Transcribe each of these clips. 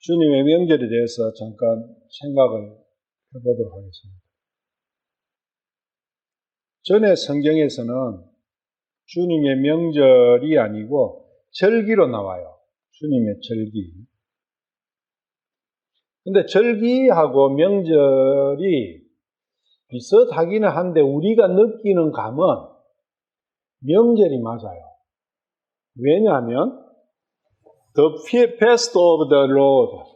주님의 명절에 대해서 잠깐 생각을 해보도록 하겠습니다. 전에 성경에서는 주님의 명절이 아니고 절기로 나와요. 주님의 절기. 근데 절기하고 명절이 비슷하기는 한데 우리가 느끼는 감은 명절이 맞아요. 왜냐하면 The Fest of the Lord.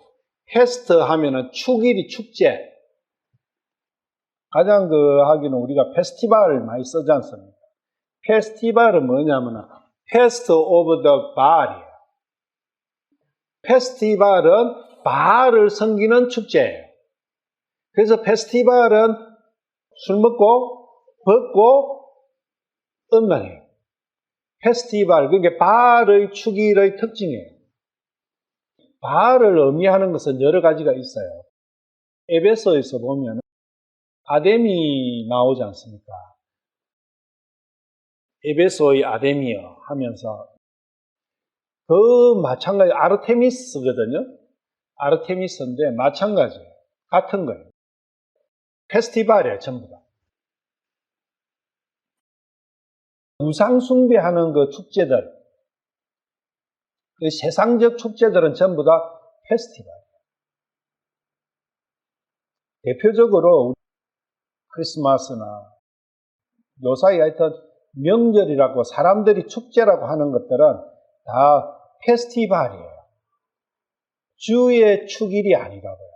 페스트 하면은 축일이 축제. 가장 하기는 우리가 페스티벌 많이 쓰지 않습니까? 페스티벌은 뭐냐면은 Fest of the Baal이에요. 페스티벌은 바알을 섬기는 축제예요. 그래서 페스티벌은 술 먹고 벗고 음란해요. 페스티벌, 그게 바알의 축일의 특징이에요. 바알을 의미하는 것은 여러 가지가 있어요. 에베소에서 보면 아데미 나오지 않습니까? 에베소의 아데미어 하면서 마찬가지 아르테미스거든요. 아르테미스인데 마찬가지예요. 같은 거예요. 페스티벌이에요, 전부 다. 우상 숭배하는 그 축제들, 그 세상적 축제들은 전부 다 페스티벌이에요. 대표적으로 크리스마스나 요사이 하여튼 명절이라고 사람들이 축제라고 하는 것들은 다 페스티벌이에요. 주의 축일이 아니라고요.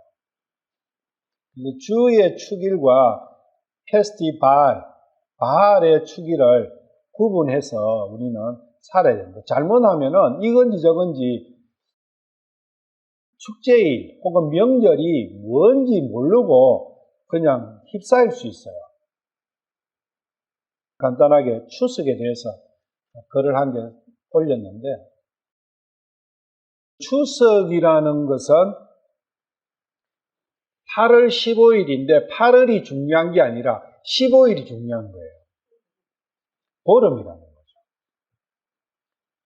주의 축일과 페스티벌, 바알의 축일을 구분해서 우리는 살아야 됩니다. 잘못하면은 이건지 저건지 축제일 혹은 명절이 뭔지 모르고 그냥 휩싸일 수 있어요. 간단하게 추석에 대해서 글을 한 개 올렸는데, 추석이라는 것은 8월 15일인데 8월이 중요한 게 아니라 15일이 중요한 거예요. 보름이라는 거죠.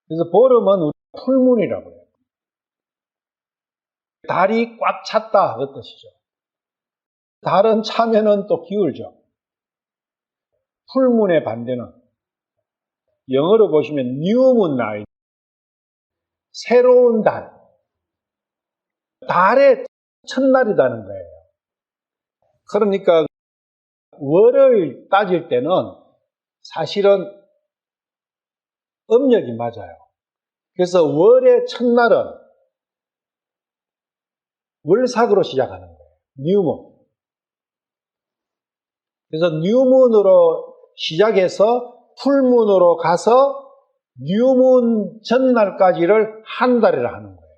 그래서 보름은 우리 풀문이라고 해요. 달이 꽉 찼다 그 뜻이죠. 달은 차면은 또 기울죠. 풀문의 반대는 영어로 보시면 new moon night, 새로운 달, 달의 첫날이라는 거예요. 그러니까 월을 따질 때는 사실은 음력이 맞아요. 그래서 월의 첫날은 월삭으로 시작하는 거예요. 뉴문. 그래서 뉴문으로 시작해서 풀문으로 가서 뉴문 전날까지를 한 달이라 하는 거예요.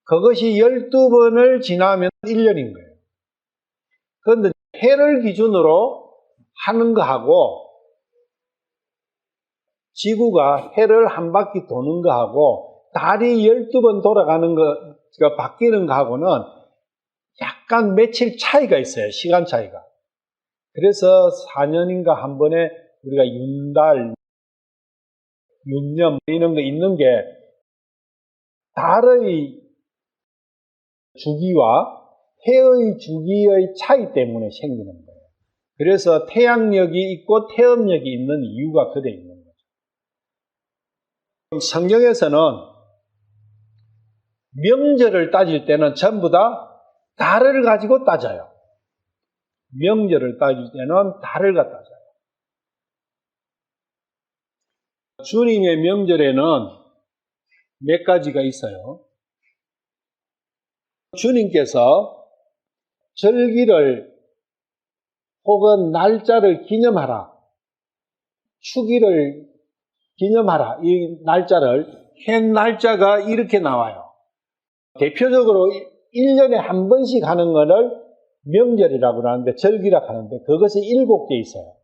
그것이 12번을 지나면 1년인 거예요. 그런데 해를 기준으로 하는 거하고 지구가 해를 한 바퀴 도는 거하고 달이 12번 돌아가는 거가 바뀌는 거하고는 약간 며칠 차이가 있어요. 시간 차이가. 그래서 4년인가 한 번에 우리가 윤달, 윤년 이런 거 있는 게 달의 주기와 해의 주기의 차이 때문에 생기는 거예요. 그래서 태양력이 있고 태음력이 있는 이유가 그래 있는 거죠. 성경에서는 명절을 따질 때는 전부 다 달을 가지고 따져요. 명절을 따질 때는 달을 갖다 따져요. 주님의 명절에는 몇 가지가 있어요. 주님께서 절기를 혹은 날짜를 기념하라, 축일을 기념하라, 이 날짜를 한 날짜가 이렇게 나와요. 대표적으로 1년에 한 번씩 하는 거를 명절이라고 하는데 절기라고 하는데 그것이 7개 있어요.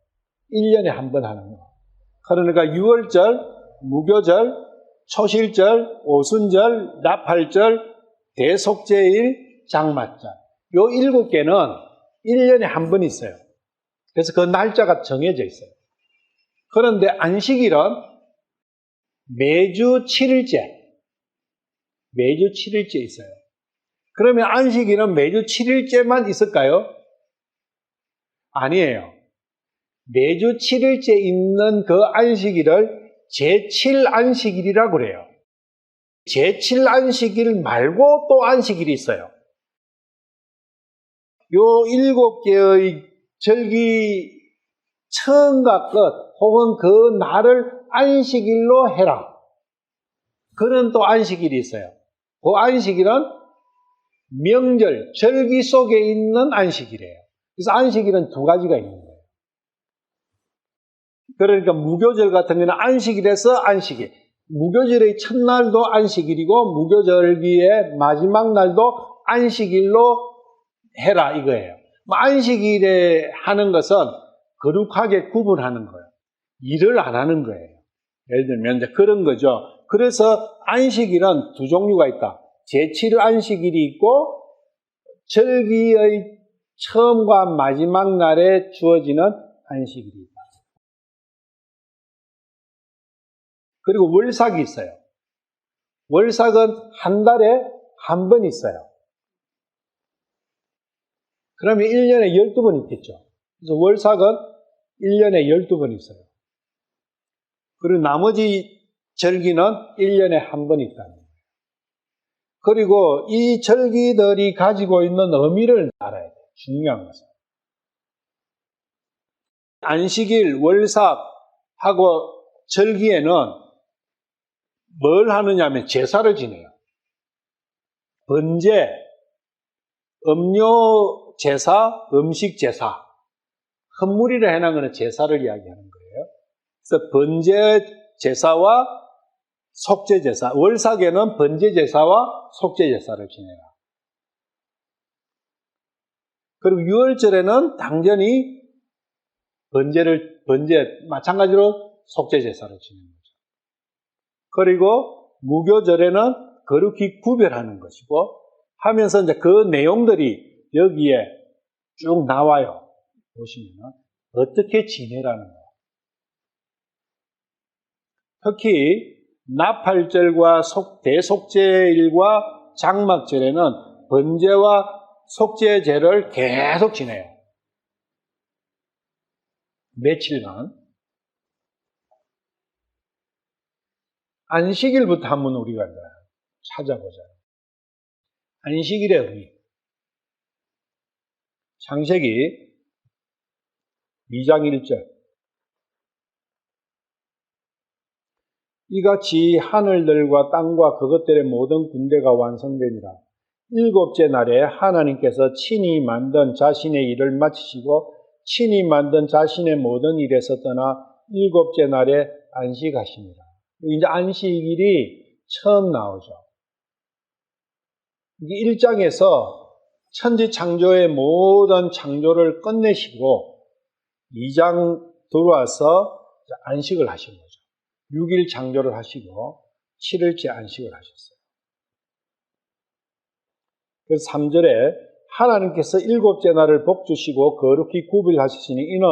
1년에 한 번 하는 거. 그러니까 유월절, 무교절, 초실절, 오순절, 나팔절, 대속제일, 장마절. 요 7개는 1년에 한 번 있어요. 그래서 그 날짜가 정해져 있어요. 그런데 안식일은 매주 7일째 있어요. 그러면 안식일은 매주 7일째만 있을까요? 아니에요. 매주 7일째 있는 그 안식일을 제7안식일이라고 그래요. 제7안식일 말고 또 안식일이 있어요. 요 7개의 절기 처음과 끝 혹은 그 날을 안식일로 해라. 그런 또 안식일이 있어요. 그 안식일은 명절, 절기 속에 있는 안식일이에요. 그래서 안식일은 두 가지가 있는 거예요. 그러니까 무교절 같은 경우는 안식일에서 안식일. 무교절의 첫날도 안식일이고 무교절기의 마지막 날도 안식일로 해라 이거예요. 안식일에 하는 것은 거룩하게 구분하는 거예요. 일을 안 하는 거예요. 예를 들면 이제 그런 거죠. 그래서 안식일은 두 종류가 있다. 제7 안식일이 있고 절기의 처음과 마지막 날에 주어지는 안식일이 있다. 그리고 월삭이 있어요. 월삭은 한 달에 한 번 있어요. 그러면 1년에 12번 있겠죠. 그래서 월삭은 1년에 12번 있어요. 그리고 나머지 절기는 1년에 한 번 있다는 거예요. 그리고 이 절기들이 가지고 있는 의미를 알아야 돼요. 중요한 것은. 안식일, 월삭하고 절기에는 뭘 하느냐면 제사를 지내요. 번제, 음료 제사, 음식 제사. 헌물이라 해놓은 것은 제사를 이야기하는 거예요. 그래서 번제 제사와 속죄 제사, 월삭에는 번제 제사와 속죄 제사를 지내라. 그리고 유월절에는 당연히 번제 마찬가지로 속죄 제사를 지내는 거죠. 그리고 무교절에는 거룩히 구별하는 것이고 하면서 이제 그 내용들이 여기에 쭉 나와요. 보시면 어떻게 지내라는 거예요. 특히 나팔절과 대속죄일과 장막절에는 번제와 속죄제를 계속 지내요. 며칠간. 안식일부터 한번 우리가 찾아보자. 안식일의 의미. 창세기 2장 1절. 이같이 하늘들과 땅과 그것들의 모든 군대가 완성되니라. 일곱째 날에 하나님께서 친히 만든 자신의 일을 마치시고 친히 만든 자신의 모든 일에서 떠나 일곱째 날에 안식하십니다. 이제 안식일이 처음 나오죠. 1장에서 천지 창조의 모든 창조를 끝내시고 2장 들어와서 안식을 하신 거죠. 6일 창조를 하시고 7일째 안식을 하셨어요. 그래서 3절에 하나님께서 일곱째 날을 복주시고 거룩히 구별하시니 이는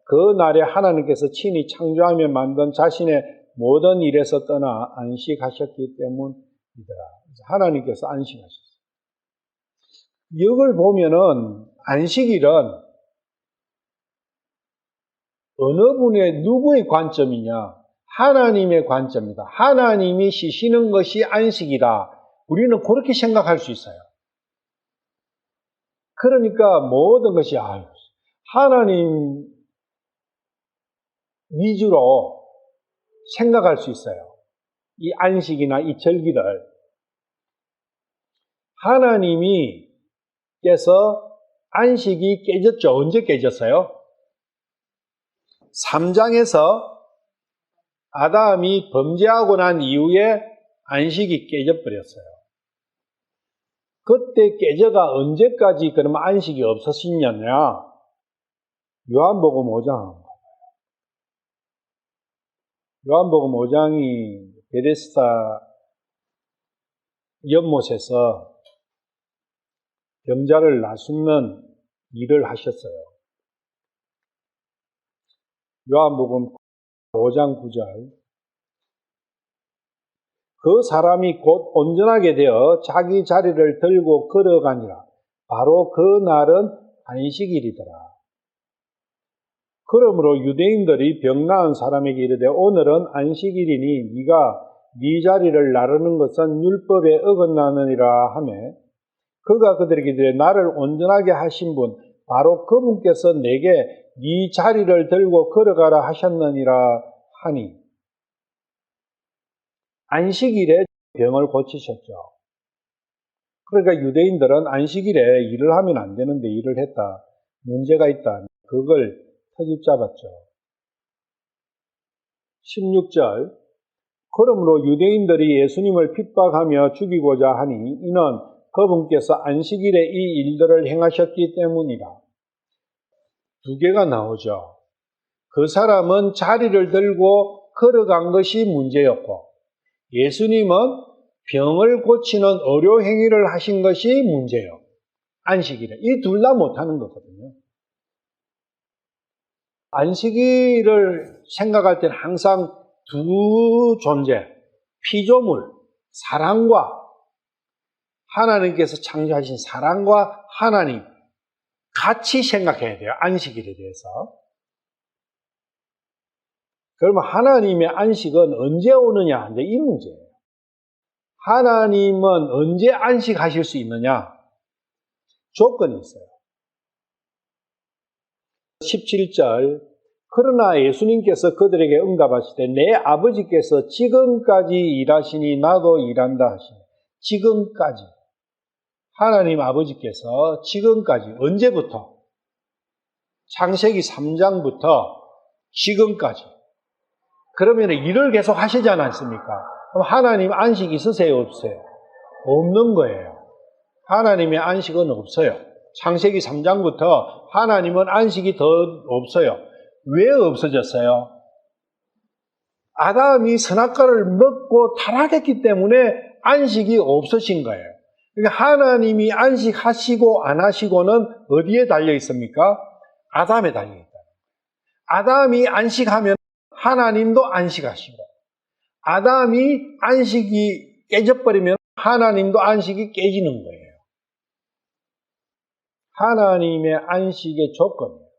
그 날에 하나님께서 친히 창조하며 만든 자신의 모든 일에서 떠나 안식하셨기 때문이더라. 하나님께서 안식하셨어요. 이걸 보면은 안식일은 어느 분의 누구의 관점이냐? 하나님의 관점이다. 하나님이 쉬시는 것이 안식이다. 우리는 그렇게 생각할 수 있어요. 그러니까 모든 것이 하나님 위주로 생각할 수 있어요. 이 안식이나 이 절기를. 하나님께서 안식이 깨졌죠. 언제 깨졌어요? 3장에서 아담이 범죄하고 난 이후에 안식이 깨져버렸어요. 그때 깨져가 언제까지 그러면 안식이 없었느냐? 요한복음 5장. 요한복음 5장이 베데스다 연못에서 병자를 나숨는 일을 하셨어요. 요한복음 5장 9절. 그 사람이 곧 온전하게 되어 자기 자리를 들고 걸어가니라. 바로 그 날은 안식일이더라. 그러므로 유대인들이 병 나은 사람에게 이르되 오늘은 안식일이니 네가 네 자리를 나르는 것은 율법에 어긋나느니라 하매 그가 그들에게 이르되 나를 온전하게 하신 분 바로 그분께서 내게 네 자리를 들고 걸어가라 하셨느니라 하니 안식일에 병을 고치셨죠. 그러니까 유대인들은 안식일에 일을 하면 안 되는데 일을 했다. 문제가 있다. 그걸 터집 잡았죠. 16절 그러므로 유대인들이 예수님을 핍박하며 죽이고자 하니 이는 그분께서 안식일에 이 일들을 행하셨기 때문이라. 두 개가 나오죠. 그 사람은 자리를 들고 걸어간 것이 문제였고 예수님은 병을 고치는 의료 행위를 하신 것이 문제예요. 안식일에. 이 둘 다 못하는 거거든요. 안식일을 생각할 때는 항상 두 존재, 피조물, 사랑과 하나님께서 창조하신 사랑과 하나님 같이 생각해야 돼요. 안식일에 대해서. 그러면 하나님의 안식은 언제 오느냐? 이제 이 문제예요. 하나님은 언제 안식하실 수 있느냐? 조건이 있어요. 17절 그러나 예수님께서 그들에게 응답하시되 내 아버지께서 지금까지 일하시니 나도 일한다 하시니 지금까지 하나님 아버지께서 지금까지 언제부터? 창세기 3장부터 지금까지 그러면 일을 계속 하시지 않습니까? 그럼 하나님 안식 있으세요? 없어요? 없는 거예요. 하나님의 안식은 없어요. 창세기 3장부터 하나님은 안식이 더 없어요. 왜 없어졌어요? 아담이 선악과를 먹고 타락했기 때문에 안식이 없어진 거예요. 그러니까 하나님이 안식하시고 안 하시고는 어디에 달려 있습니까? 아담에 달려 있다. 아담이 안식하면 하나님도 안식하시고 아담이 안식이 깨져버리면 하나님도 안식이 깨지는 거예요. 하나님의 안식의 조건이에요.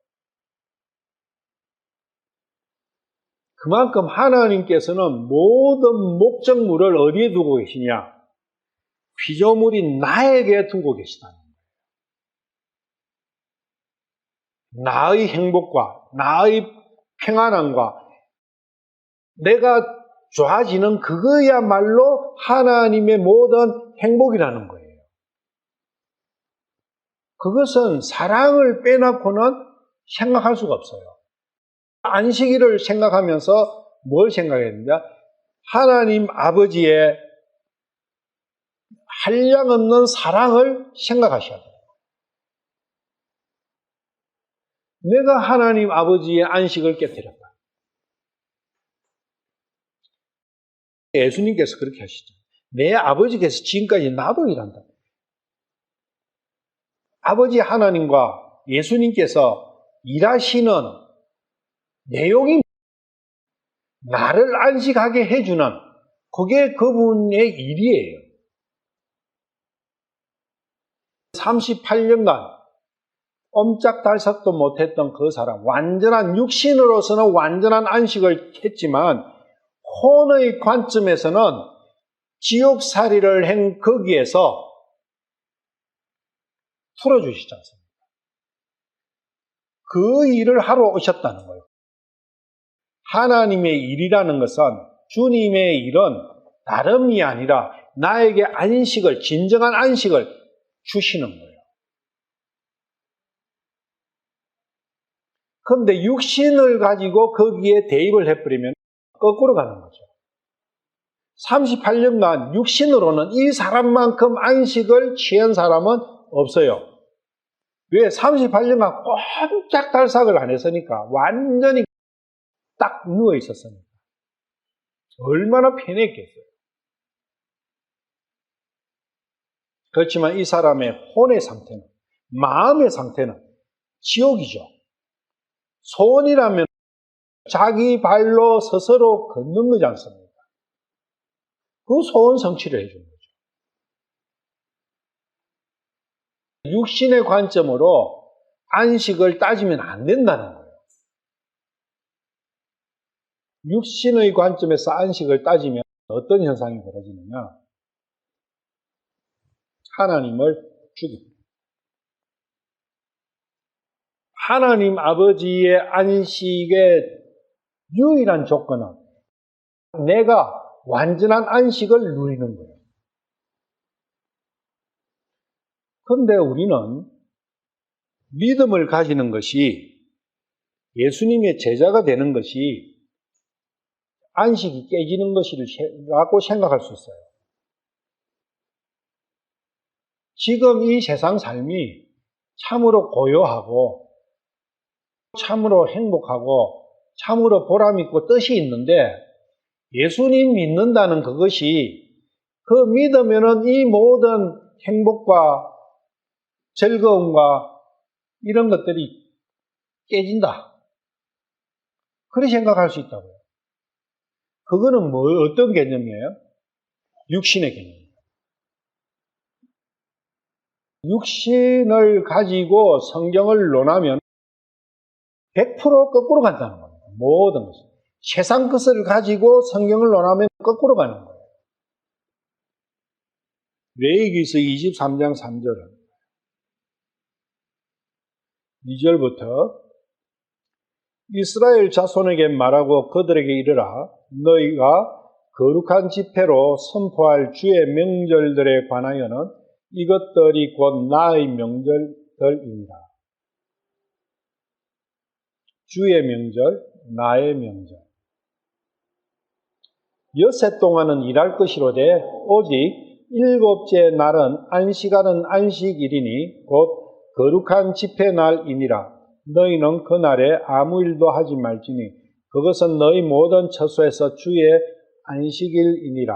그만큼 하나님께서는 모든 목적물을 어디에 두고 계시냐? 피조물인 나에게 두고 계시다는 거예요. 나의 행복과 나의 평안함과 내가 좋아지는 그거야말로 하나님의 모든 행복이라는 거예요. 그것은 사랑을 빼놓고는 생각할 수가 없어요. 안식일을 생각하면서 뭘 생각해야 된다? 하나님 아버지의 한량없는 사랑을 생각하셔야 돼요. 내가 하나님 아버지의 안식을 깨뜨렸다. 예수님께서 그렇게 하시죠. 내 아버지께서 지금까지 나도 일한다. 아버지 하나님과 예수님께서 일하시는 내용이 나를 안식하게 해주는 그게 그분의 일이에요. 38년간 옴짝달싹도 못했던 그 사람, 완전한 육신으로서는 완전한 안식을 했지만 혼의 관점에서는 지옥살이를 한 거기에서 풀어주시지 않습니까? 그 일을 하러 오셨다는 거예요. 하나님의 일이라는 것은 주님의 일은 다름이 아니라 나에게 안식을, 진정한 안식을 주시는 거예요. 그런데 육신을 가지고 거기에 대입을 해버리면 거꾸로 가는 거죠. 38년간 육신으로는 이 사람만큼 안식을 취한 사람은 없어요. 왜? 38년간 꼼짝달싹을 안 했으니까. 완전히 딱 누워 있었으니까. 얼마나 편했겠어요. 그렇지만 이 사람의 혼의 상태는, 마음의 상태는 지옥이죠. 소원이라면 자기 발로 스스로 걷는 거지 않습니까? 그 소원 성취를 해준 거죠. 육신의 관점으로 안식을 따지면 안 된다는 거예요. 육신의 관점에서 안식을 따지면 어떤 현상이 벌어지느냐? 하나님을 죽입니다. 하나님 아버지의 안식의 유일한 조건은 내가 완전한 안식을 누리는 거예요. 그런데 우리는 믿음을 가지는 것이, 예수님의 제자가 되는 것이 안식이 깨지는 것이라고 생각할 수 있어요. 지금 이 세상 삶이 참으로 고요하고 참으로 행복하고 참으로 보람있고 뜻이 있는데, 예수님 믿는다는 그것이, 그 믿으면은 이 모든 행복과 즐거움과 이런 것들이 깨진다, 그렇게 생각할 수 있다고요. 그거는 어떤 개념이에요? 육신의 개념이에요. 육신을 가지고 성경을 논하면 100% 거꾸로 간다는 겁니다. 모든 것이. 세상 것을 가지고 성경을 논하면 거꾸로 가는 거예요. 레위기서 23장 3절은 2절부터 이스라엘 자손에게 말하고 그들에게 이르라. 너희가 거룩한 집회로 선포할 주의 명절들에 관하여는 이것들이 곧 나의 명절들입니다. 주의 명절, 나의 명절. 엿새 동안은 일할 것이로되 오직 일곱째 날은 안식하는 안식일이니 곧 거룩한 집회날이니라. 너희는 그 날에 아무 일도 하지 말지니 그것은 너희 모든 처소에서 주의 안식일이니라.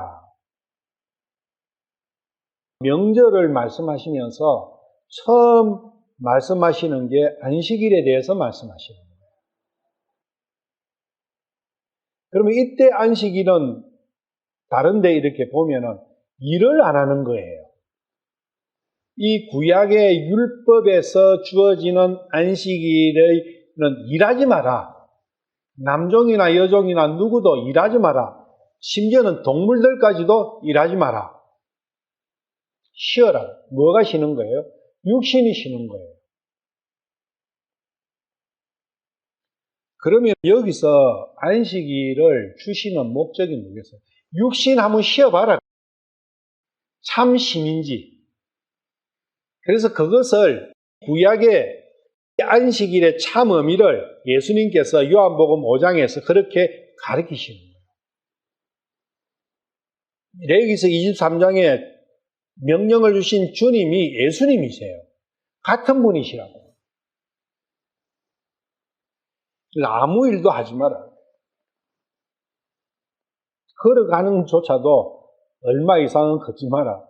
명절을 말씀하시면서 처음 말씀하시는 게 안식일에 대해서 말씀하시는 거예요. 그러면 이때 안식일은 다른 데 이렇게 보면은 일을 안 하는 거예요. 이 구약의 율법에서 주어지는 안식일에는 일하지 마라. 남종이나 여종이나 누구도 일하지 마라. 심지어는 동물들까지도 일하지 마라. 쉬어라. 뭐가 쉬는 거예요? 육신이 쉬는 거예요. 그러면 여기서 안식일을 주시는 목적이 뭐겠어요? 육신 한번 쉬어봐라. 참 심인지. 그래서 그것을 구약의 안식일의 참 의미를 예수님께서 요한복음 5장에서 그렇게 가르치시는 거예요. 레위기서 23장에 명령을 주신 주님이 예수님이세요. 같은 분이시라고. 아무 일도 하지 마라. 걸어가는 조차도 얼마 이상은 걷지 마라.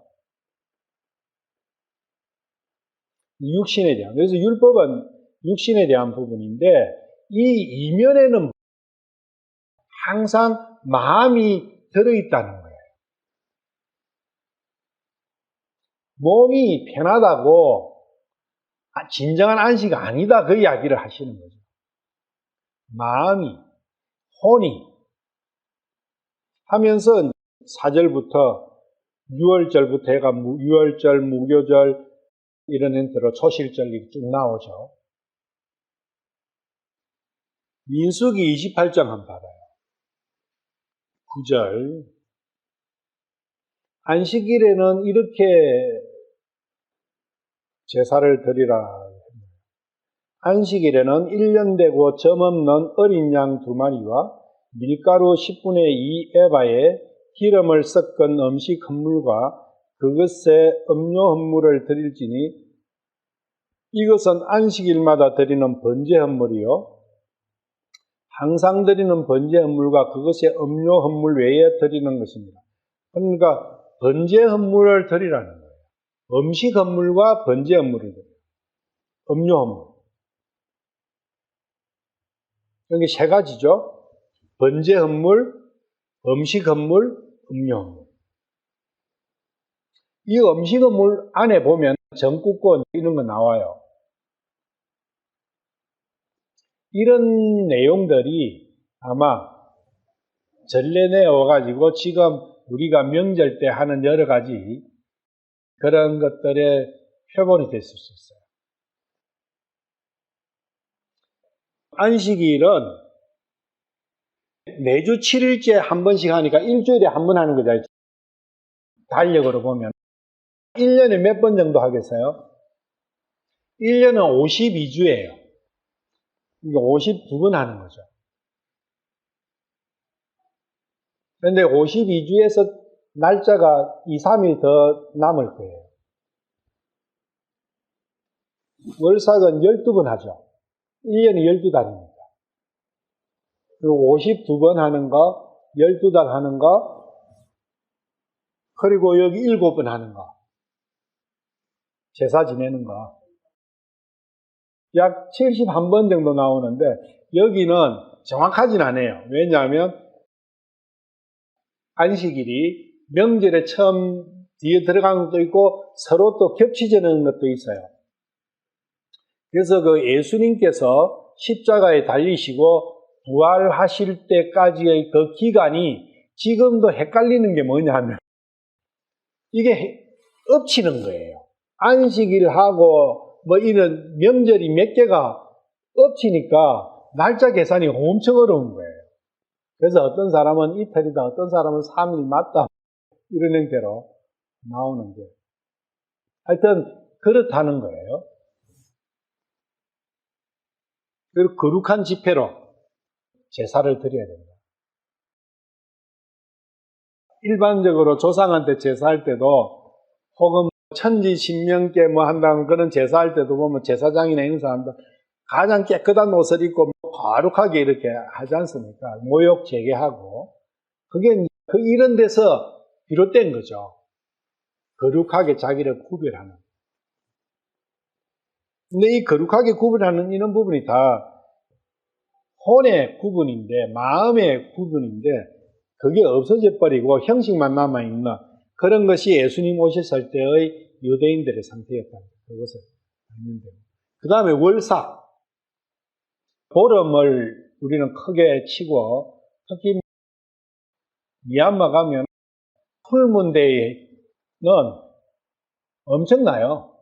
육신에 대한. 그래서 율법은 육신에 대한 부분인데, 이 이면에는 항상 마음이 들어있다는 거예요. 몸이 편하다고 진정한 안식이 아니다, 그 이야기를 하시는 거죠. 마음이, 혼이 하면서 4절부터 6월절부터 해가 6월절, 무교절 이런 행태로 초실절이 쭉 나오죠. 민수기 28장 한번 봐봐요. 9절. 안식일에는 이렇게 제사를 드리라. 안식일에는 1년 되고 점 없는 어린 양 2마리와 밀가루 10분의 2 에바에 기름을 섞은 음식 헌물과 그것에 음료 헌물을 드릴지니 이것은 안식일마다 드리는 번제 헌물이요. 항상 드리는 번제 헌물과 그것의 음료 헌물 외에 드리는 것입니다. 그러니까 번제 헌물을 드리라는 거예요. 음식 헌물과 번제 헌물을 드려요. 음료 헌물. 여기 세 가지죠. 번제 헌물, 음식 헌물, 음료 헌물. 이 음식물 안에 보면 전국권 이런 거 나와요. 이런 내용들이 아마 전래 내어가지고 지금 우리가 명절 때 하는 여러 가지 그런 것들의 표본이 됐을 수 있어요. 안식일은 매주 7일째 한 번씩 하니까 일주일에 한 번 하는 거죠. 달력으로 보면. 1년에 몇 번 정도 하겠어요? 1년은 52주예요. 그러니까 52번 하는 거죠. 그런데 52주에서 날짜가 2, 3일 더 남을 거예요. 월삭은 12번 하죠. 1년이 12달입니다. 그리고 52번 하는 거, 12달 하는 거, 그리고 여기 7번 하는 거. 제사 지내는 거. 약 71번 정도 나오는데, 여기는 정확하진 않아요. 왜냐하면, 안식일이 명절에 처음 뒤에 들어간 것도 있고, 서로 또 겹치지는 것도 있어요. 그래서 그 예수님께서 십자가에 달리시고, 부활하실 때까지의 그 기간이 지금도 헷갈리는 게 뭐냐면 이게 엎치는 거예요. 안식일하고 뭐 이런 명절이 몇 개가 엎치니까 날짜 계산이 엄청 어려운 거예요. 그래서 어떤 사람은 이틀이다, 어떤 사람은 3일 맞다 이런 형태로 나오는 게 하여튼 그렇다는 거예요. 그리고 거룩한 집회로 제사를 드려야 된다. 일반적으로 조상한테 제사할 때도 혹은 천지 신명께 뭐 한다는 그런 제사할 때도 보면 제사장이나 행사한다. 가장 깨끗한 옷을 입고 거룩하게 이렇게 하지 않습니까? 모욕 제게하고. 그게 이런 데서 비롯된 거죠. 거룩하게 자기를 구별하는. 근데 이 거룩하게 구별하는 이런 부분이 다 혼의 구분인데, 마음의 구분인데, 그게 없어져 버리고 형식만 남아있는 그런 것이 예수님 오셨을 때의 유대인들의 상태였다. 그것을 알면 됩니다. 그 다음에 월삭. 보름을 우리는 크게 치고, 특히 미얀마 가면 풀문데이는 엄청나요.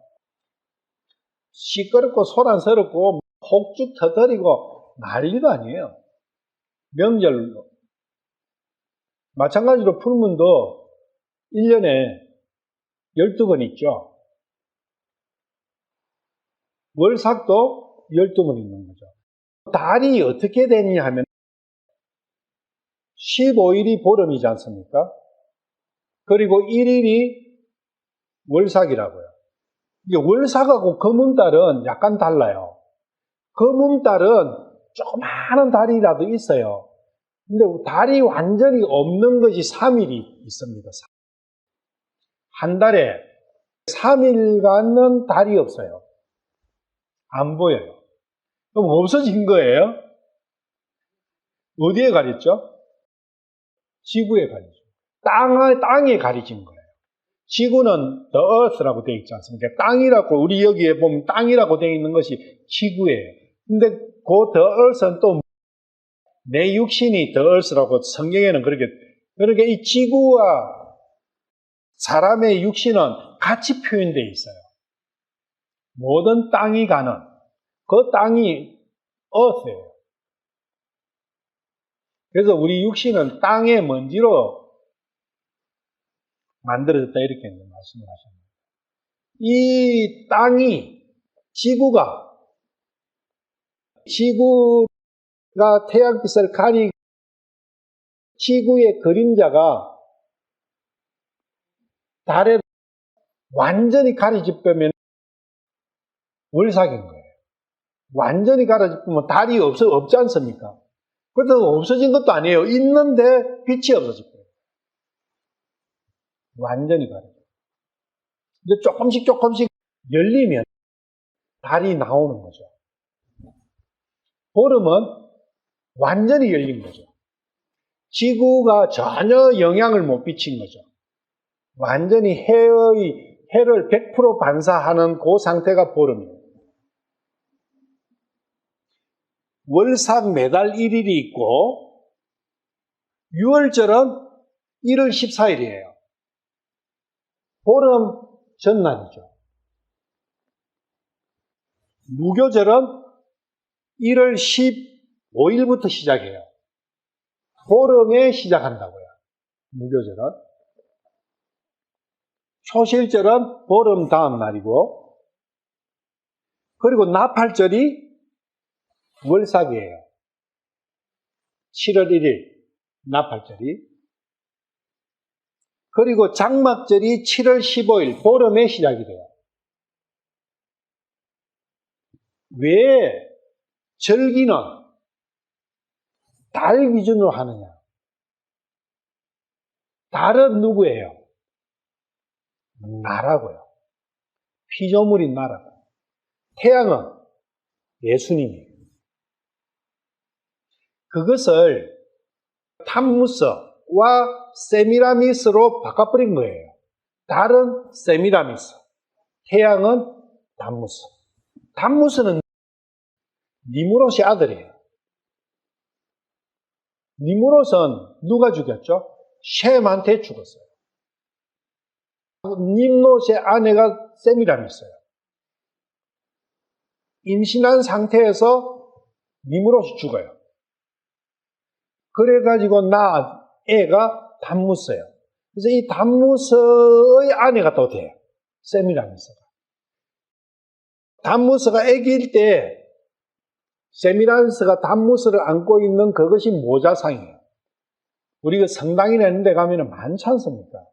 시끄럽고 소란스럽고 폭죽 터뜨리고 난리도 아니에요. 명절로. 마찬가지로 풀문도 1년에 12번 있죠. 월삭도 12번 있는 거죠. 달이 어떻게 되느냐 하면 15일이 보름이지 않습니까? 그리고 1일이 월삭이라고요. 이게 월삭하고 금음달은 약간 달라요. 금음달은 조그마한 달이라도 있어요. 근데 달이 완전히 없는 것이 3일이 있습니다. 한 달에 3일간은 달이 없어요. 안 보여요. 그럼 없어진 거예요? 어디에 가렸죠? 지구에 가리죠. 땅에 가리진 거예요. 지구는 the earth라고 되어 있지 않습니까? 땅이라고, 우리 여기에 보면 땅이라고 되어 있는 것이 지구예요. 근데 그 the earth는 또 내 육신이 the earth라고 성경에는 그렇게, 그러니까 이 지구와 사람의 육신은 같이 표현되어 있어요. 모든 땅이 가는, 그 땅이 earth예요. 그래서 우리 육신은 땅의 먼지로 만들어졌다 이렇게 말씀을 하셨습니다. 이 땅이 지구가 태양빛을 가리고 지구의 그림자가 달에 완전히 가려지면 월삭인 거예요. 완전히 가려지면 달이 없지 않습니까? 그래도 없어진 것도 아니에요. 있는데 빛이 없어질 거예요. 완전히 가려져. 이제 조금씩 열리면 달이 나오는 거죠. 보름은 완전히 열린 거죠. 지구가 전혀 영향을 못 미친 거죠. 완전히 해를 100% 반사하는 그 상태가 보름이에요. 월삭 매달 1일이 있고 6월절은 1월 14일이에요. 보름 전날이죠. 무교절은 1월 15일부터 시작해요. 보름에 시작한다고요. 무교절은. 초실절은 보름 다음 날이고, 그리고 나팔절이 월삭이에요. 7월 1일 나팔절이. 그리고 장막절이 7월 15일 보름에 시작이 돼요. 왜 절기는 달 기준으로 하느냐? 달은 누구예요? 나라고요. 피조물인 나라고. 태양은 예수님이에요. 그것을 탐무스와 세미라미스로 바꿔버린 거예요. 달은 세미라미스, 태양은 탐무스. 탐무스는 니무롯의 아들이에요. 니무롯은 누가 죽였죠? 셈한테 죽었어요. 님롯의 아내가 세미라미스예요. 임신한 상태에서 니무롯이 죽어요. 그래가지고 애가 담무스예요. 그래서 이 담무스의 아내가 또 돼요. 세미라미스가. 담무스가 아기일 때 세미라미스가 담무스를 안고 있는 그것이 모자상이에요. 우리가 성당이나 이런 데 가면 많지 않습니까?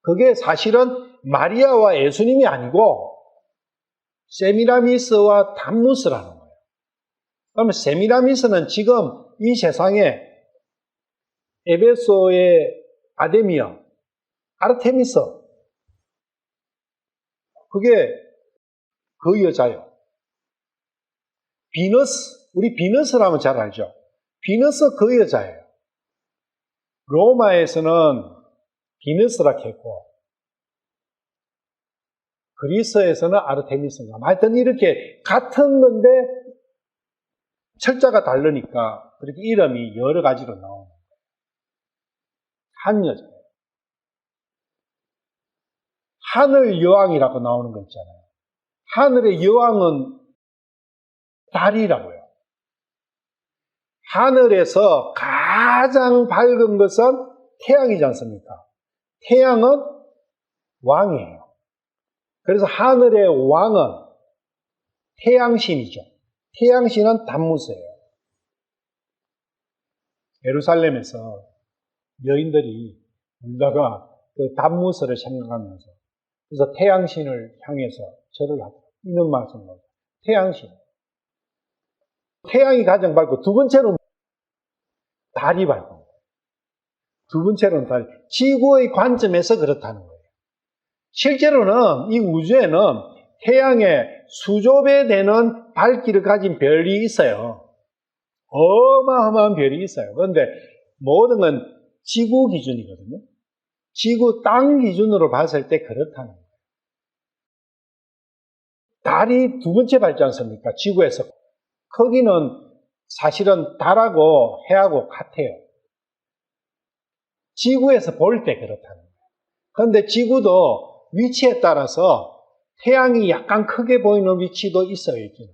그게 사실은 마리아와 예수님이 아니고 세미라미스와 담무스라는 거예요. 그러면 세미라미스는 지금 이 세상에 에베소의 아데미아, 아르테미스, 그게 그 여자예요. 비너스, 우리 비너스라면 잘 알죠? 비너스 그 여자예요. 로마에서는 비너스라 했고, 그리스에서는 아르테미스인가. 하여튼 이렇게 같은 건데 철자가 다르니까 그렇게 이름이 여러 가지로 나오는 거예요. 한 여자예요. 하늘 여왕이라고 나오는 거 있잖아요. 하늘의 여왕은 달이라고요. 하늘에서 가장 밝은 것은 태양이지 않습니까? 태양은 왕이에요. 그래서 하늘의 왕은 태양신이죠. 태양신은 담무스예요. 예루살렘에서 여인들이 울다가 그 담무스를 생각하면서 그래서 태양신을 향해서 절을 하고 이런 말씀을 하고 태양신. 태양이 가장 밝고 두 번째는 달이 밝고 두 번째로는 달. 지구의 관점에서 그렇다는 거예요. 실제로는 이 우주에는 태양의 수조배 되는 밝기를 가진 별이 있어요. 어마어마한 별이 있어요. 그런데 모든 건 지구 기준이거든요. 지구 땅 기준으로 봤을 때 그렇다는 거예요. 달이 두 번째 밝지 않습니까? 지구에서. 크기는 사실은 달하고 해하고 같아요. 지구에서 볼 때 그렇다는 거예요. 그런데 지구도 위치에 따라서 태양이 약간 크게 보이는 위치도 있어요. 있기는.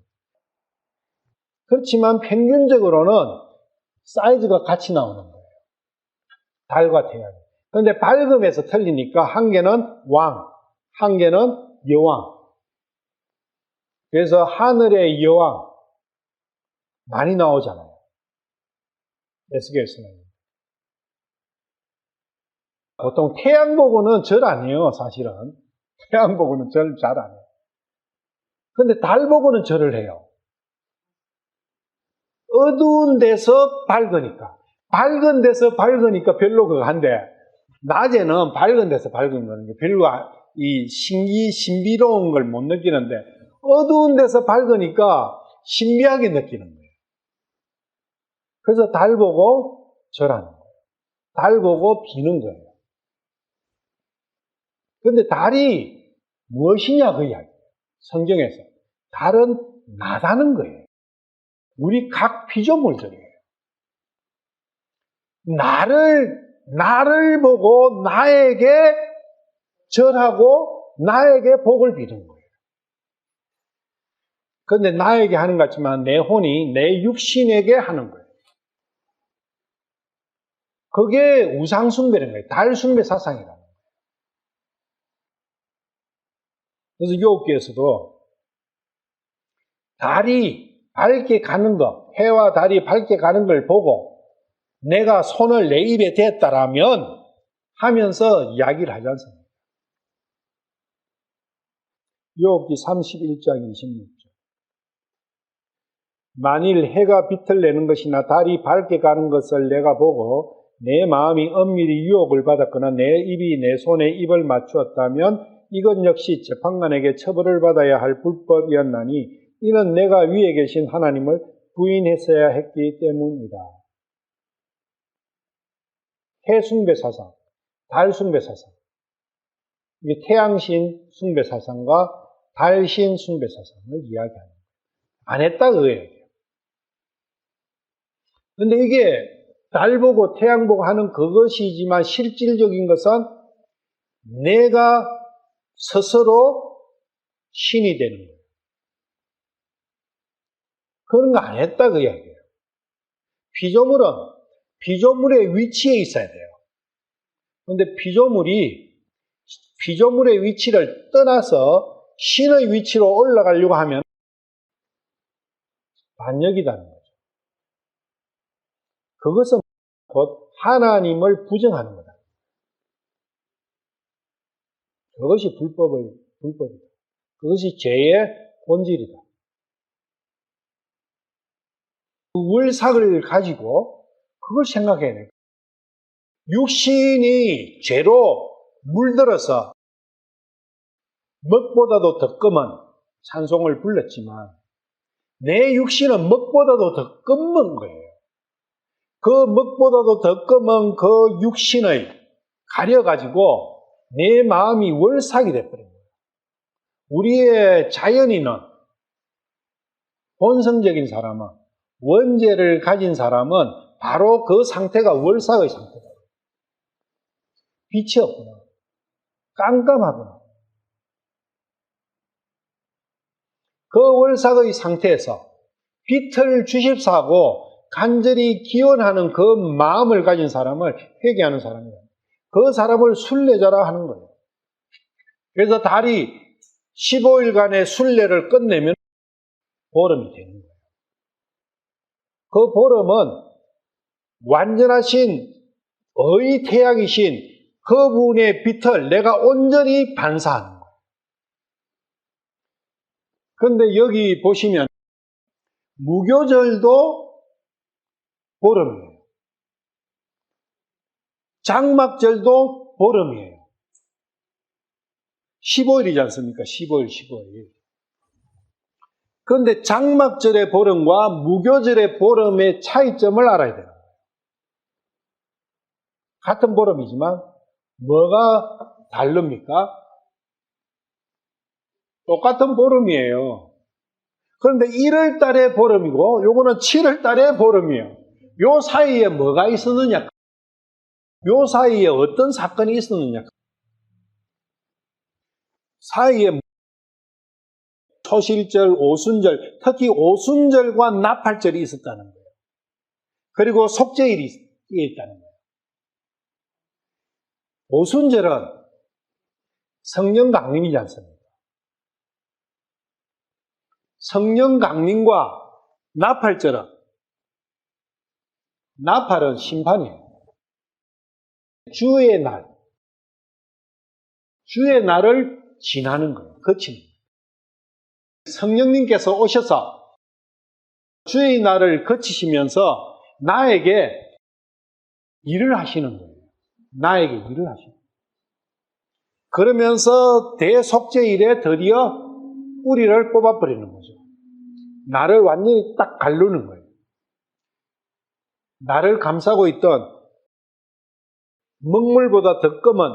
그렇지만 평균적으로는 사이즈가 같이 나오는 거예요. 달과 태양이. 그런데 밝음에서 틀리니까 한 개는 왕, 한 개는 여왕. 그래서 하늘의 여왕 많이 나오잖아요. 에스겔서는. 보통 태양 보고는 절 안 해요, 사실은. 태양 보고는 절 잘 안 해요. 그런데 달 보고는 절을 해요. 어두운 데서 밝으니까. 밝은 데서 밝으니까 별로 그거 한데, 낮에는 밝은 데서 밝은 거는 별로 이 신비로운 걸 못 느끼는데, 어두운 데서 밝으니까 신비하게 느끼는 거예요. 그래서 달 보고 절하는 거예요. 달 보고 비는 거예요. 그런데 달이 무엇이냐 그 이야기예요. 성경에서. 달은 나다는 거예요. 우리 각 피조물들이에요. 나를 보고 나에게 절하고 나에게 복을 비는 거예요. 그런데 나에게 하는 것 같지만 내 혼이 내 육신에게 하는 거예요. 그게 우상숭배라는 거예요. 달숭배 사상이라는 거예요. 그래서 욥기에서도 달이 밝게 가는 것, 해와 달이 밝게 가는 걸 보고 내가 손을 내 입에 댔다라면 하면서 이야기를 하지 않습니까? 욥기 31장 26절. 만일 해가 빛을 내는 것이나 달이 밝게 가는 것을 내가 보고 내 마음이 엄밀히 유혹을 받았거나 내 입이 내 손에 입을 맞추었다면 이것 역시 재판관에게 처벌을 받아야 할 불법이었나니 이는 내가 위에 계신 하나님을 부인했어야 했기 때문이다. 해숭배 사상, 달숭배 사상, 이게 태양신 숭배 사상과 달신 숭배 사상을 이야기하는 거예요. 안 했다 그거예요. 근데 이게 달 보고 태양 보고 하는 그것이지만 실질적인 것은 내가 스스로 신이 되는 거예요. 그런 거 안 했다 그 이야기예요. 피조물은 피조물의 위치에 있어야 돼요. 그런데 피조물의 위치를 떠나서 신의 위치로 올라가려고 하면 반역이라는 거죠. 그것은 곧 하나님을 부정하는 거다. 그것이 불법이다. 그것이 죄의 본질이다. 그 월삭을 가지고 그걸 생각해야 돼요. 육신이 죄로 물들어서 먹보다도 더 검은 찬송을 불렀지만 내 육신은 먹보다도 더 검은 거예요. 그 먹보다도 더 검은 그 육신을 가려가지고 내 마음이 월삭이 돼버린 거예요. 우리의 자연인은 본성적인 사람은 원죄를 가진 사람은 바로 그 상태가 월삭의 상태다. 빛이 없구나. 깜깜하구나. 그 월삭의 상태에서 빛을 주십사하고 간절히 기원하는 그 마음을 가진 사람을 회개하는 사람이다. 그 사람을 순례자라 하는 거예요. 그래서 달이 15일간의 순례를 끝내면 보름이 되는 거예요. 그 보름은 완전하신 의 태양이신 그분의 빛을 내가 온전히 반사하는 거예요. 그런데 여기 보시면 무교절도 보름이에요. 장막절도 보름이에요. 15일이지 않습니까? 15일. 그런데 장막절의 보름과 무교절의 보름의 차이점을 알아야 돼요. 같은 보름이지만 뭐가 다릅니까? 똑같은 보름이에요. 그런데 1월 달의 보름이고 요거는 7월 달의 보름이에요. 요 사이에 뭐가 있었느냐? 요 사이에 어떤 사건이 있었느냐? 사이에 초실절, 오순절, 특히 오순절과 나팔절이 있었다는 거예요. 그리고 속죄일이 있다는 거예요. 오순절은 성령 강림이지 않습니까? 성령 강림과 나팔은 심판이에요. 주의 날을 지나는 거예요. 거치는 거예요. 성령님께서 오셔서 주의 날을 거치시면서 나에게 일을 하시는 거예요. 나에게 일을 하시는 거예요. 그러면서 대속죄일에 드디어 뿌리를 뽑아버리는 거죠. 나를 완전히 딱 가르는 거예요. 나를 감싸고 있던 먹물보다 더 검은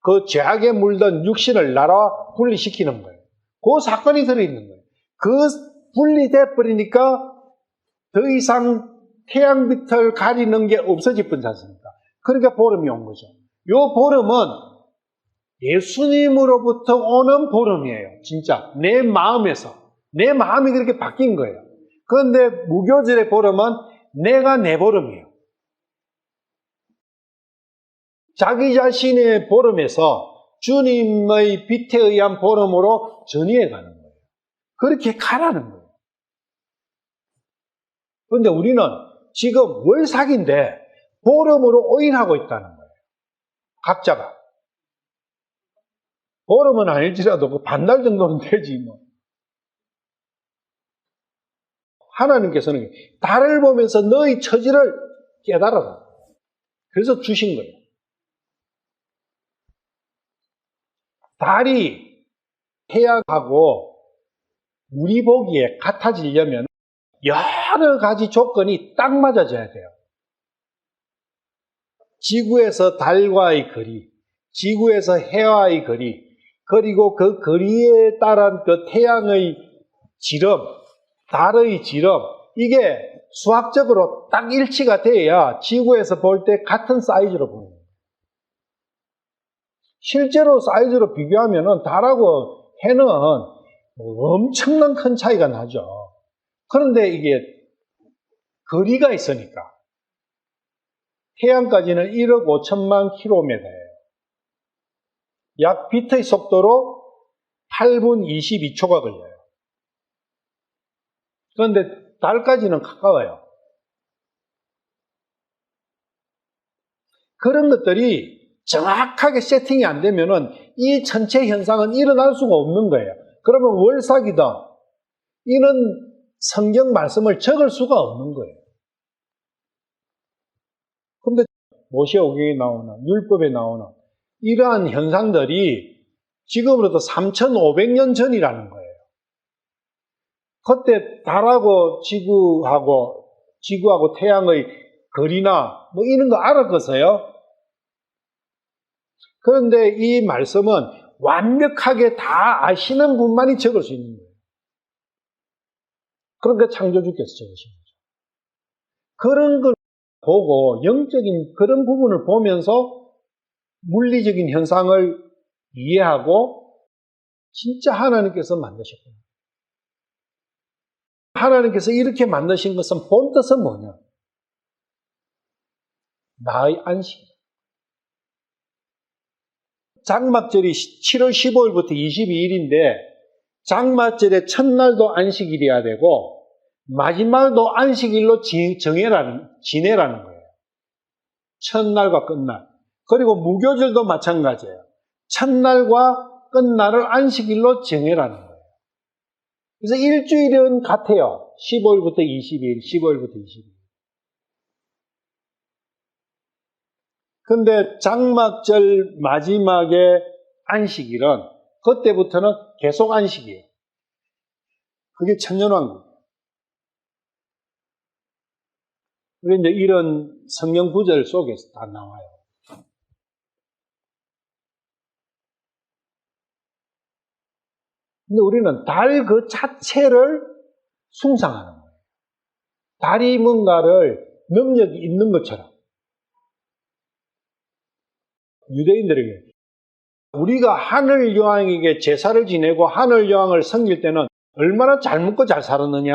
그 죄악에 물든 육신을 나라와 분리시키는 거예요. 그 사건이 들어있는 거예요. 그 분리돼 버리니까 더 이상 태양빛을 가리는 게 없어질 뻔지 않습니까? 그러니까 보름이 온 거죠. 요 보름은 예수님으로부터 오는 보름이에요. 진짜 내 마음에서. 내 마음이 그렇게 바뀐 거예요. 그런데 무교절의 보름은 내가 내 보름이에요. 자기 자신의 보름에서 주님의 빛에 의한 보름으로 전이해 가는 거예요. 그렇게 가라는 거예요. 그런데 우리는 지금 월삭인데 보름으로 오인하고 있다는 거예요. 각자가. 보름은 아닐지라도 그 반날 정도는 되지 뭐. 하나님께서는 달을 보면서 너의 처지를 깨달아라. 그래서 주신 거예요. 달이 태양하고 우리 보기에 같아지려면 여러 가지 조건이 딱 맞아져야 돼요. 지구에서 달과의 거리, 지구에서 해와의 거리, 그리고 그 거리에 따른 그 태양의 지름, 달의 지름, 이게 수학적으로 딱 일치가 돼야 지구에서 볼 때 같은 사이즈로 보여요. 실제로 사이즈로 비교하면 달하고 해는 엄청난 큰 차이가 나죠. 그런데 이게 거리가 있으니까 태양까지는 1억 5천만 킬로미터예요. 약 빛의 속도로 8분 22초가 걸려요. 그런데 달까지는 가까워요. 그런 것들이 정확하게 세팅이 안 되면은 이 전체 현상은 일어날 수가 없는 거예요. 그러면 월삭이든 이런 성경 말씀을 적을 수가 없는 거예요. 그런데 모세오경에 나오는 율법에 나오는 이러한 현상들이 지금으로부터 3,500년 전이라는 거예요. 그때 달하고 지구하고 태양의 거리나 뭐 이런 거 알았겠어요? 그런데 이 말씀은 완벽하게 다 아시는 분만이 적을 수 있는 거예요. 그러니까 창조주께서 적으신 거죠. 그런 걸 보고 영적인 그런 부분을 보면서 물리적인 현상을 이해하고 진짜 하나님께서 만드셨구나. 하나님께서 이렇게 만드신 것은 본 뜻은 뭐냐? 나의 안식. 장막절이 7월 15일부터 22일인데 장막절의 첫날도 안식일이어야 되고 마지막도 안식일로 지내라는 거예요. 첫날과 끝날. 그리고 무교절도 마찬가지예요. 첫날과 끝날을 안식일로 정해라는 거예요. 그래서 일주일은 같아요. 15일부터 22일, 15일부터 22일. 근데 장막절 마지막에 안식일은 그때부터는 계속 안식이에요. 그게 천년왕국. 그런데 이런 성경 구절 속에서 다 나와요. 근데 우리는 달 그 자체를 숭상하는 거예요. 달이 뭔가를 능력이 있는 것처럼. 유대인들에게 우리가 하늘 여왕에게 제사를 지내고 하늘 여왕을 섬길 때는 얼마나 잘 먹고 잘 살았느냐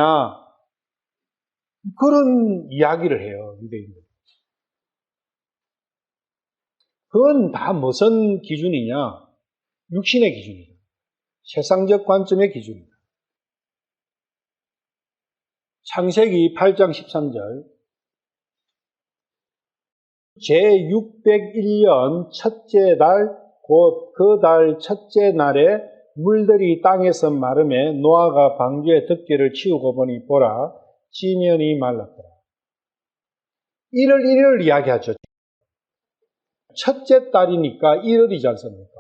그런 이야기를 해요. 유대인들. 그건 다 무슨 기준이냐? 육신의 기준이다. 세상적 관점의 기준이다. 창세기 8장 13절 제601년 첫째 달 곧 그 달 첫째 날에 물들이 땅에서 마름에 노아가 방주에 덮개를 치우고 보니 보라 지면이 말랐더라. 1월 1일을 이야기하죠. 첫째 달이니까 1월이지 않습니까?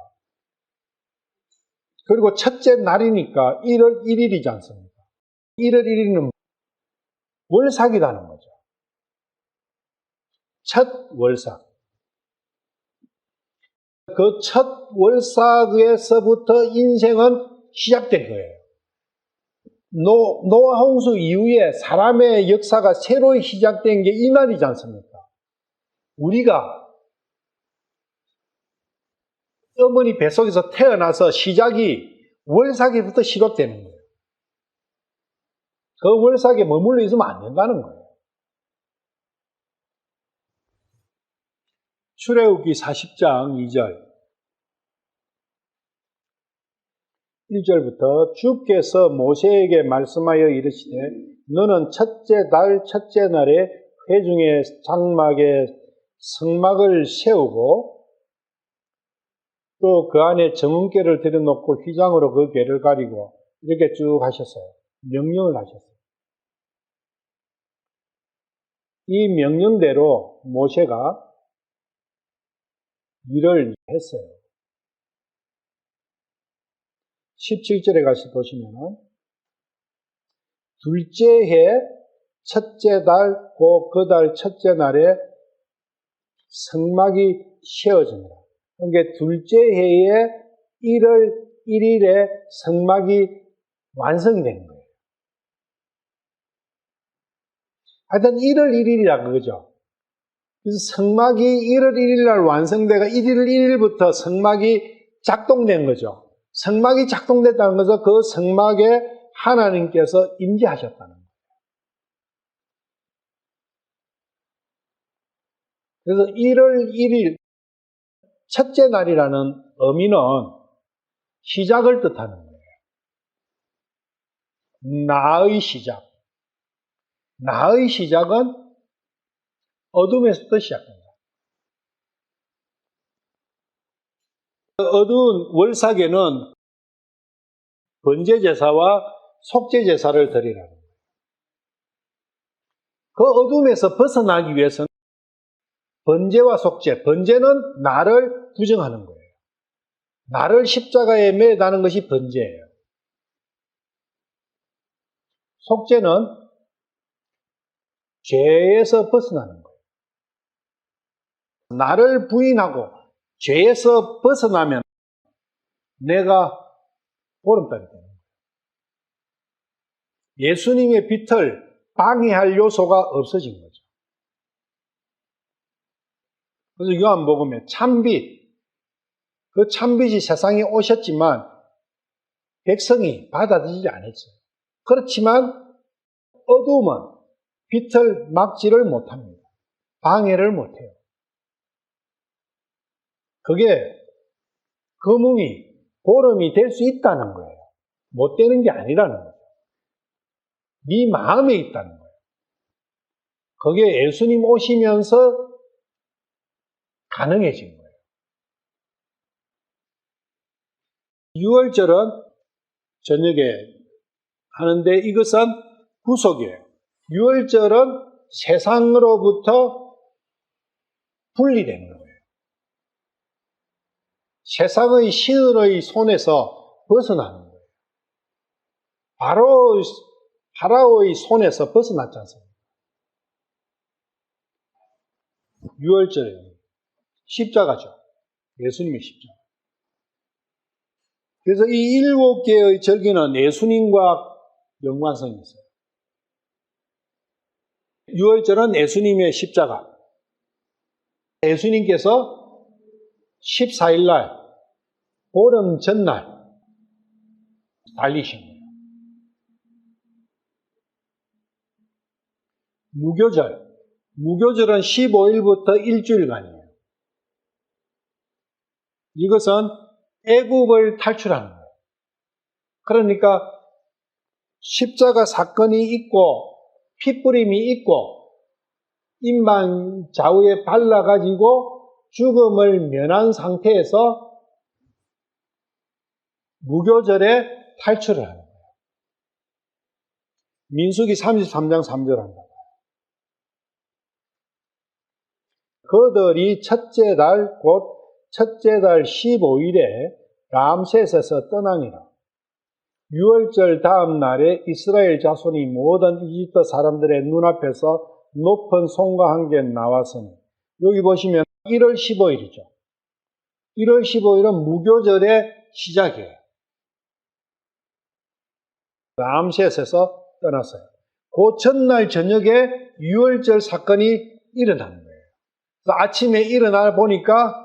그리고 첫째 날이니까 1월 1일이지 않습니까? 1월 1일은 월삭이라는 거죠. 첫 월삭. 그 첫 월삭에서부터 인생은 시작된 거예요. 노아 홍수 이후에 사람의 역사가 새로 시작된 게 이날이지 않습니까? 우리가 어머니 뱃속에서 태어나서 시작이 월삭에부터 시작되는 거예요. 그 월삭에 머물러 있으면 안 된다는 거예요. 출애굽기 40장 2절 1절부터 주께서 모세에게 말씀하여 이르시되 너는 첫째 달 첫째 날에 회중의 장막에 성막을 세우고 또 그 안에 정은궤를 들여놓고 휘장으로 그 궤를 가리고 이렇게 쭉 하셨어요. 명령을 하셨어요. 이 명령대로 모세가 일을 했어요. 17절에 가서 보시면은 둘째 해 첫째 달 그 달 첫째 날에 성막이 세워집니다. 그러니까 둘째 해에 1월 1일에 성막이 완성이 되는 거예요. 하여튼 1월 1일이라 그거죠. 그래서 성막이 1월 1일 날 완성돼가 1월 1일부터 성막이 작동된 거죠. 성막이 작동됐다는 것은 그 성막에 하나님께서 임재하셨다는 거예요. 그래서 1월 1일 첫째 날이라는 의미는 시작을 뜻하는 거예요. 나의 시작. 나의 시작은 어둠에서부터 시작합니다. 어두운 월삭에는 번제제사와 속죄제사를 드리라는 거예요. 그 어둠에서 벗어나기 위해서는 번제와 속죄, 번제는 나를 부정하는 거예요. 나를 십자가에 매다는 것이 번제예요. 속죄는 죄에서 벗어나는 거예요. 나를 부인하고 죄에서 벗어나면 내가 보름달이 되는 거예요. 예수님의 빛을 방해할 요소가 없어진 거죠. 그래서 요한복음에 참빛, 그 참빛이 세상에 오셨지만 백성이 받아들이지 않았어요. 그렇지만 어두움은 빛을 막지를 못합니다. 방해를 못해요. 그게 거뭉이 보름이 될 수 있다는 거예요. 못 되는 게 아니라는 거예요. 네 마음에 있다는 거예요. 그게 예수님 오시면서 가능해진 거예요. 유월절은 저녁에 하는데 이것은 구속이에요. 유월절은 세상으로부터 분리되는 거예요. 세상의 신의 손에서 벗어나는 거예요. 파라오의 손에서 벗어났지 않습니까? 유월절에 십자가죠. 예수님의 십자가. 그래서 이 7개의 절기는 예수님과 연관성이 있어요. 유월절은 예수님의 십자가. 예수님께서 14일 날, 보름 전날 달리신 거예요. 무교절은 15일부터 일주일간이에요. 이것은 애굽을 탈출하는 거예요. 그러니까 십자가 사건이 있고 핏부림이 있고 임방 좌우에 발라가지고 죽음을 면한 상태에서 무교절에 탈출을 하는 거예요. 민수기 33장 3절 한다. 그들이 첫째 달 곧 첫째 달 15일에 람셋에서 떠나니라. 유월절 다음 날에 이스라엘 자손이 모든 이집트 사람들의 눈앞에서 높은 송과 함께 나왔으니 여기 보시면 1월 15일이죠. 1월 15일은 무교절의 시작이에요. 람셋에서 떠났어요. 그 전날 저녁에 유월절 사건이 일어나는 거예요. 그래서 아침에 일어나 보니까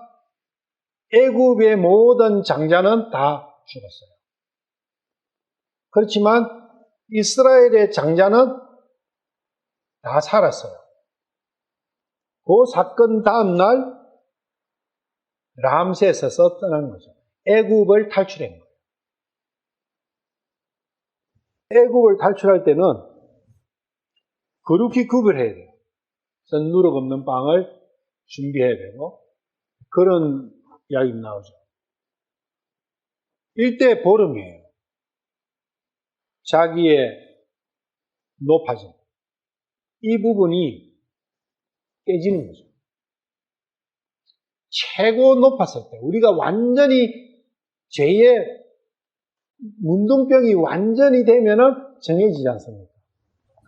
애굽의 모든 장자는 다 죽었어요. 그렇지만 이스라엘의 장자는 다 살았어요. 그 사건 다음 날 람셋에서 떠난 거죠. 애굽을 탈출한 거예요. 애굽을 탈출할 때는 거룩히 구별해야 돼요. 누룩 없는 빵을 준비해야 되고 그런 이야기 나오죠. 일대 보름이에요. 자기의 높아짐. 이 부분이 깨지는 거죠. 최고 높았을 때 우리가 완전히 죄의 문둥병이 완전히 되면은 정해지지 않습니까?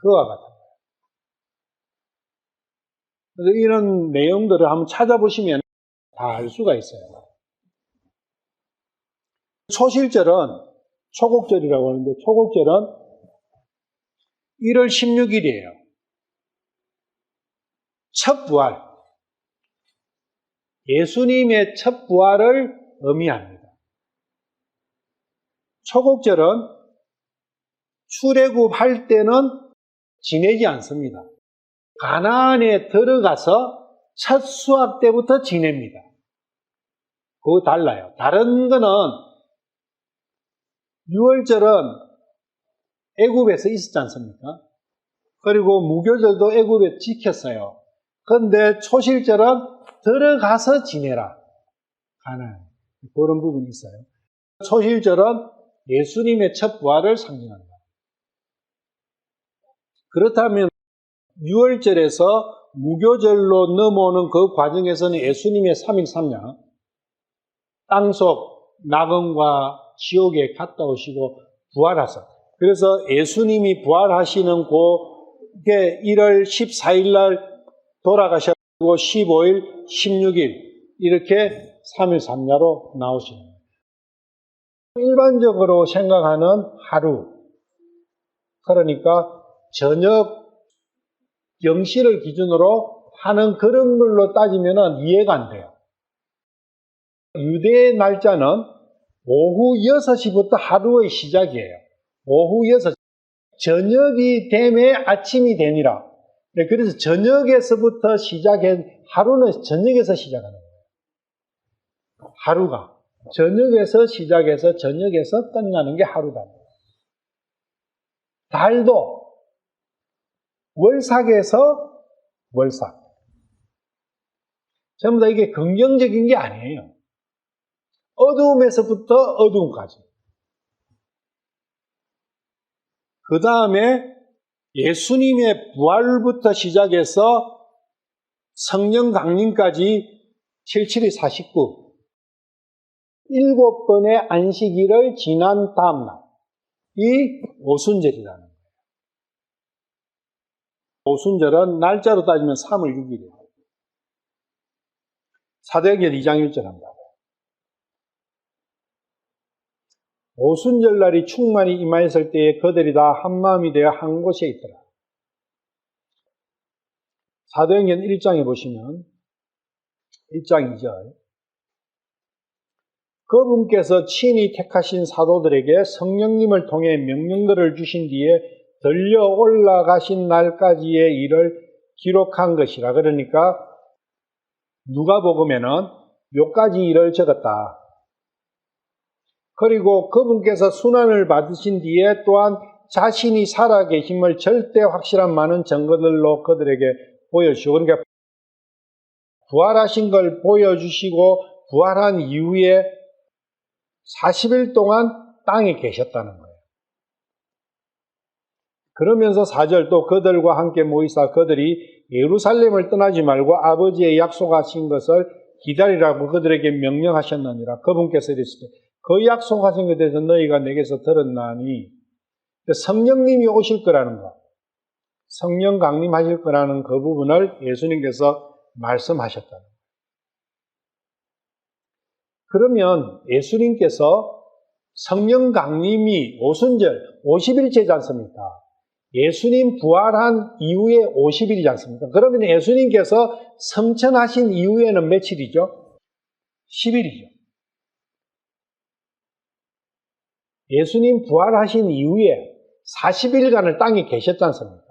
그와 같아요. 그래서 이런 내용들을 한번 찾아보시면 다 알 수가 있어요. 초실절은 초곡절이라고 하는데 초곡절은 1월 16일이에요. 첫 부활. 예수님의 첫 부활을 의미합니다. 초곡절은 출애굽할 때는 지내지 않습니다. 가나안에 들어가서 첫 수확 때부터 지냅니다. 그거 달라요. 다른 거는 유월절은 애굽에서 있었지 않습니까? 그리고 무교절도 애굽에 지켰어요. 그런데 초실절은 들어가서 지내라. 가나안. 그런 부분이 있어요. 초실절은 예수님의 첫 부활을 상징한다. 그렇다면 유월절에서 무교절로 넘어오는 그 과정에서는 예수님의 3일 3야 땅속 낙원과 지옥에 갔다 오시고 부활하사. 그래서 예수님이 부활하시는 그게 1월 14일 날 돌아가셨고 15일, 16일 이렇게 3일 3야로 나오시는 거예요. 일반적으로 생각하는 하루, 그러니까 저녁 0시를 기준으로 하는 그런 걸로 따지면 이해가 안 돼요. 유대의 날짜는 오후 6시부터 하루의 시작이에요. 오후 6시. 저녁이 되면 아침이 되니라. 그래서 저녁에서부터 시작해, 하루는 저녁에서 시작하는 거예요. 하루가. 저녁에서 시작해서 저녁에서 끝나는 게 하루다. 달도 월삭에서 월삭. 전부 다 이게 긍정적인 게 아니에요. 어두움에서부터 어두움까지. 그 다음에 예수님의 부활부터 시작해서 성령 강림까지 77이 49. 7번의 안식일을 지난 다음날. 이 오순절이라는 거예요. 오순절은 날짜로 따지면 3월 6일이에요. 사도행전 2장 1절 합니다. 오순절 날이 충만히 임하였을 때에 그들이 다 한마음이 되어 한 곳에 있더라. 사도행전 1장에 보시면 1장 2절 그분께서 친히 택하신 사도들에게 성령님을 통해 명령들을 주신 뒤에 들려 올라가신 날까지의 일을 기록한 것이라. 그러니까 누가복음에는 몇 가지 일을 적었다. 그리고 그분께서 순환을 받으신 뒤에 또한 자신이 살아계심을 절대 확실한 많은 증거들로 그들에게 보여주시고, 그러니까 부활하신 걸 보여주시고 부활한 이후에 40일 동안 땅에 계셨다는 거예요. 그러면서 4절 또 그들과 함께 모이사 그들이 예루살렘을 떠나지 말고 아버지의 약속하신 것을 기다리라고 그들에게 명령하셨느니라. 그분께서 이르시되 그 약속하신 것에 대해서 너희가 내게서 들었나니, 성령님이 오실 거라는 것, 성령 강림하실 거라는 그 부분을 예수님께서 말씀하셨다는 거예요. 그러면 예수님께서 성령 강림이 오순절 50일째지 않습니까? 예수님 부활한 이후에 50일이지 않습니까? 그러면 예수님께서 성천하신 이후에는 며칠이죠? 10일이죠. 예수님 부활하신 이후에 40일간을 땅에 계셨지 않습니까?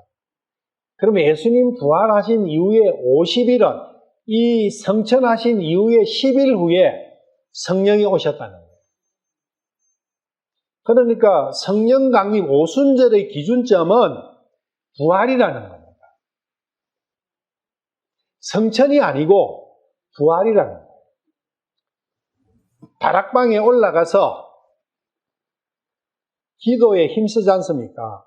그러면 예수님 부활하신 이후에 50일은 이 성천하신 이후에 10일 후에 성령이 오셨다는 거예요. 그러니까 성령 강림 오순절의 기준점은 부활이라는 겁니다. 성천이 아니고 부활이라는 거예요. 다락방에 올라가서 기도에 힘쓰지 않습니까?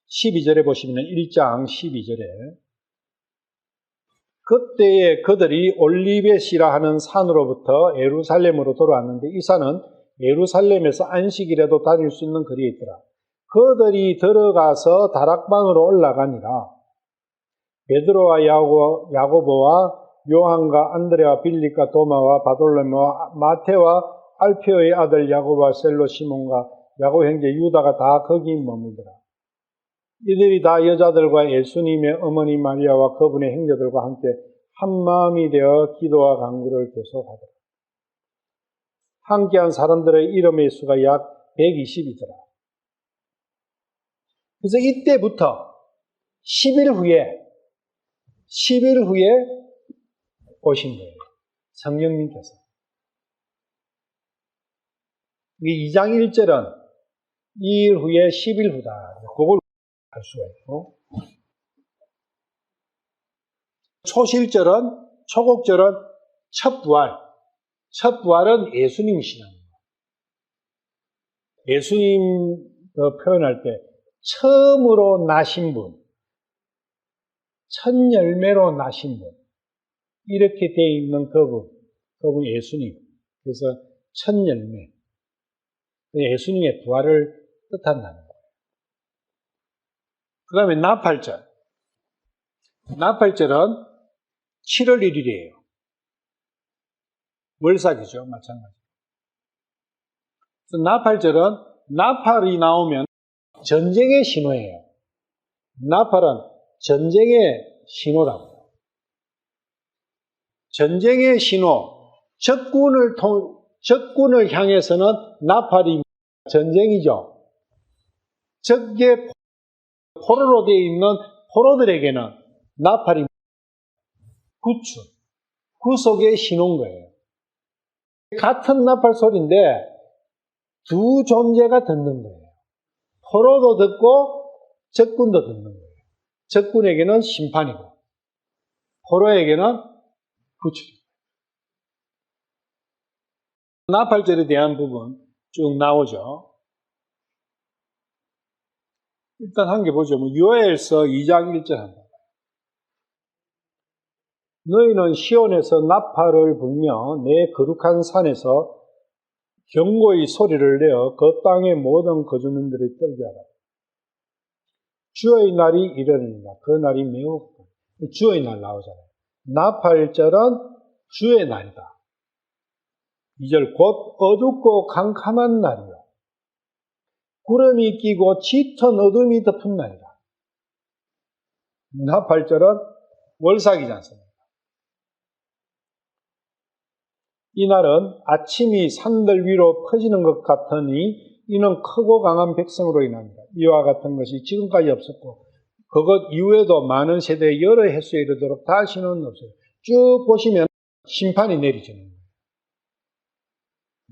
12절에 보시면 1장 12절에 그때에 그들이 올리벳이라 하는 산으로부터 예루살렘으로 돌아왔는데 이 산은 예루살렘에서 안식일에도 다닐 수 있는 거리에 있더라. 그들이 들어가서 다락방으로 올라가니라. 베드로와 야고보와 요한과 안드레와 빌립과 도마와 바돌로메와 마테와 알페오의 아들 야고보와 셀로 시몬과 야곱 형제 유다가 다 거기 머물더라. 이들이 다 여자들과 예수님의 어머니 마리아와 그분의 형제들과 함께 한 마음이 되어 기도와 간구를 계속하더라. 함께한 사람들의 이름의 수가 약 120이더라. 그래서 이때부터 10일 후에 오신 거예요. 성령님께서. 2장 1절은 2일 후에 10일 후다. 그걸 알 수가 있고. 초곡절은 첫 부활. 첫 부활은 예수님이시라는 거예요. 예수님 표현할 때 처음으로 나신 분, 첫 열매로 나신 분, 이렇게 되어 있는 그분 예수님. 그래서 첫 열매. 예수님의 부활을 뜻한다는 거예요. 그 다음에 나팔절. 나팔절은 7월 1일이에요. 월삭이죠. 마찬가지. 나팔절은 나팔이 나오면 전쟁의 신호예요. 나팔은 전쟁의 신호라고요. 전쟁의 신호, 적군을 향해서는 나팔이 전쟁이죠. 적의 포로로 되어 있는 포로들에게는 나팔이 구속의 신호인 거예요. 같은 나팔 소리인데 두 존재가 듣는 거예요. 포로도 듣고 적군도 듣는 거예요. 적군에게는 심판이고 포로에게는 구출이고. 나팔절에 대한 부분 쭉 나오죠. 일단 한 개 보죠. 요엘서 2장 1절 한다. 너희는 시온에서 나팔을 불며 내 거룩한 산에서 경고의 소리를 내어 그 땅의 모든 거주민들이 떨게 하라. 주의 날이 이르리라. 그 날이 매우 주의 날 나오잖아요. 나팔절은 주의 날이다. 2절 곧 어둡고 캄캄한 날이요. 구름이 끼고 짙은 어둠이 덮은 날이다. 나팔절은 월삭이지 않습니까? 이 날은 아침이 산들 위로 퍼지는 것 같으니 이는 크고 강한 백성으로 인합니다. 이와 같은 것이 지금까지 없었고 그것 이후에도 많은 세대의 여러 횟수에 이르도록 다시는 없어요. 쭉 보시면 심판이 내리지는 거예요.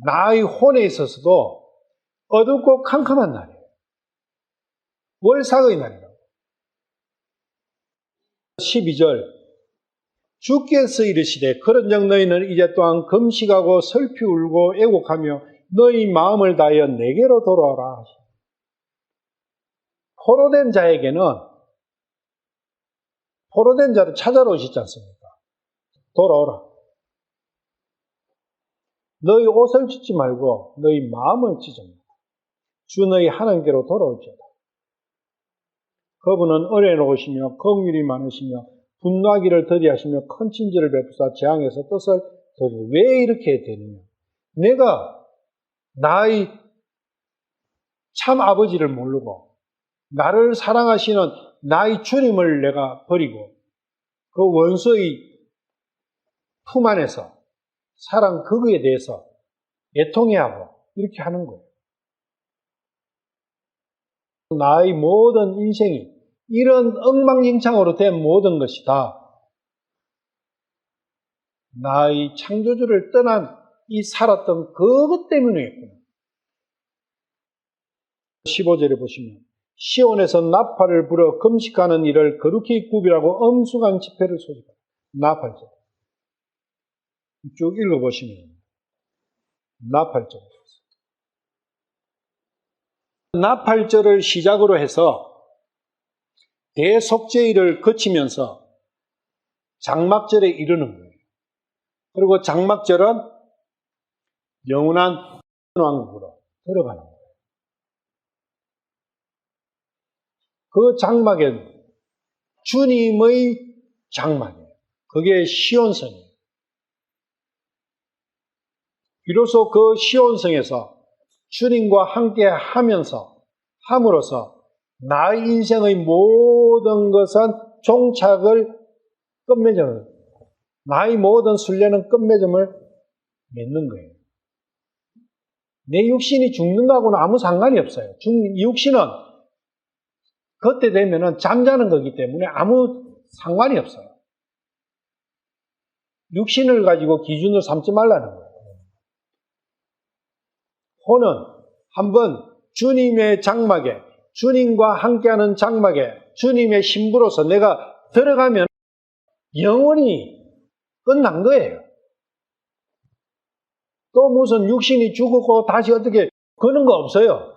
나의 혼에 있어서도 어둡고 캄캄한 날이에요. 월삭의 날이라고. 12절 주께서 이르시되 그런즉 너희는 이제 또한 금식하고 슬피 울고 애곡하며 너희 마음을 다하여 내게로 돌아오라. 포로된 자를 찾아러 오시지 않습니까? 돌아오라. 너희 옷을 찢지 말고 너희 마음을 찢어. 주 너희 하나님께로 돌아올지어다. 그분은 은혜로우시며 긍휼이 많으시며 분노하기를 더디하시며 큰 친절을 베푸사 재앙에서 뜻을 왜 이렇게 되느냐? 내가 나의 참 아버지를 모르고 나를 사랑하시는 나의 주님을 내가 버리고 그 원수의 품 안에서 사랑 그거에 대해서 애통해하고 이렇게 하는 거예요. 나의 모든 인생이 이런 엉망진창으로 된 모든 것이 다 나의 창조주를 떠난 이 살았던 그것 때문이었구나. 15절에 보시면 시온에서 나팔을 불어 금식하는 일을 거룩히 구별하고 엄숙한 집회를 소집하라. 나팔절. 쭉 읽어보시면 나팔절. 나팔절을 시작으로 해서 대속죄일을 거치면서 장막절에 이르는 거예요. 그리고 장막절은 영원한 왕국으로 들어가는 거예요. 그 장막엔 주님의 장막이에요. 그게 시온성이에요. 비로소 그 시온성에서 주님과 함께 하면서 함으로써 나의 인생의 모든 것은 종착을 끝맺음을 나의 모든 순례는 끝맺음을 맺는 거예요. 내 육신이 죽는 거하고는 아무 상관이 없어요. 육신은 그때 되면은 잠자는 거기 때문에 아무 상관이 없어요. 육신을 가지고 기준으로 삼지 말라는 거예요. 혼은 한번 주님의 장막에, 주님과 함께하는 장막에 주님의 신부로서 내가 들어가면 영원히 끝난 거예요. 또 무슨 육신이 죽고 다시 어떻게 그런 거 없어요.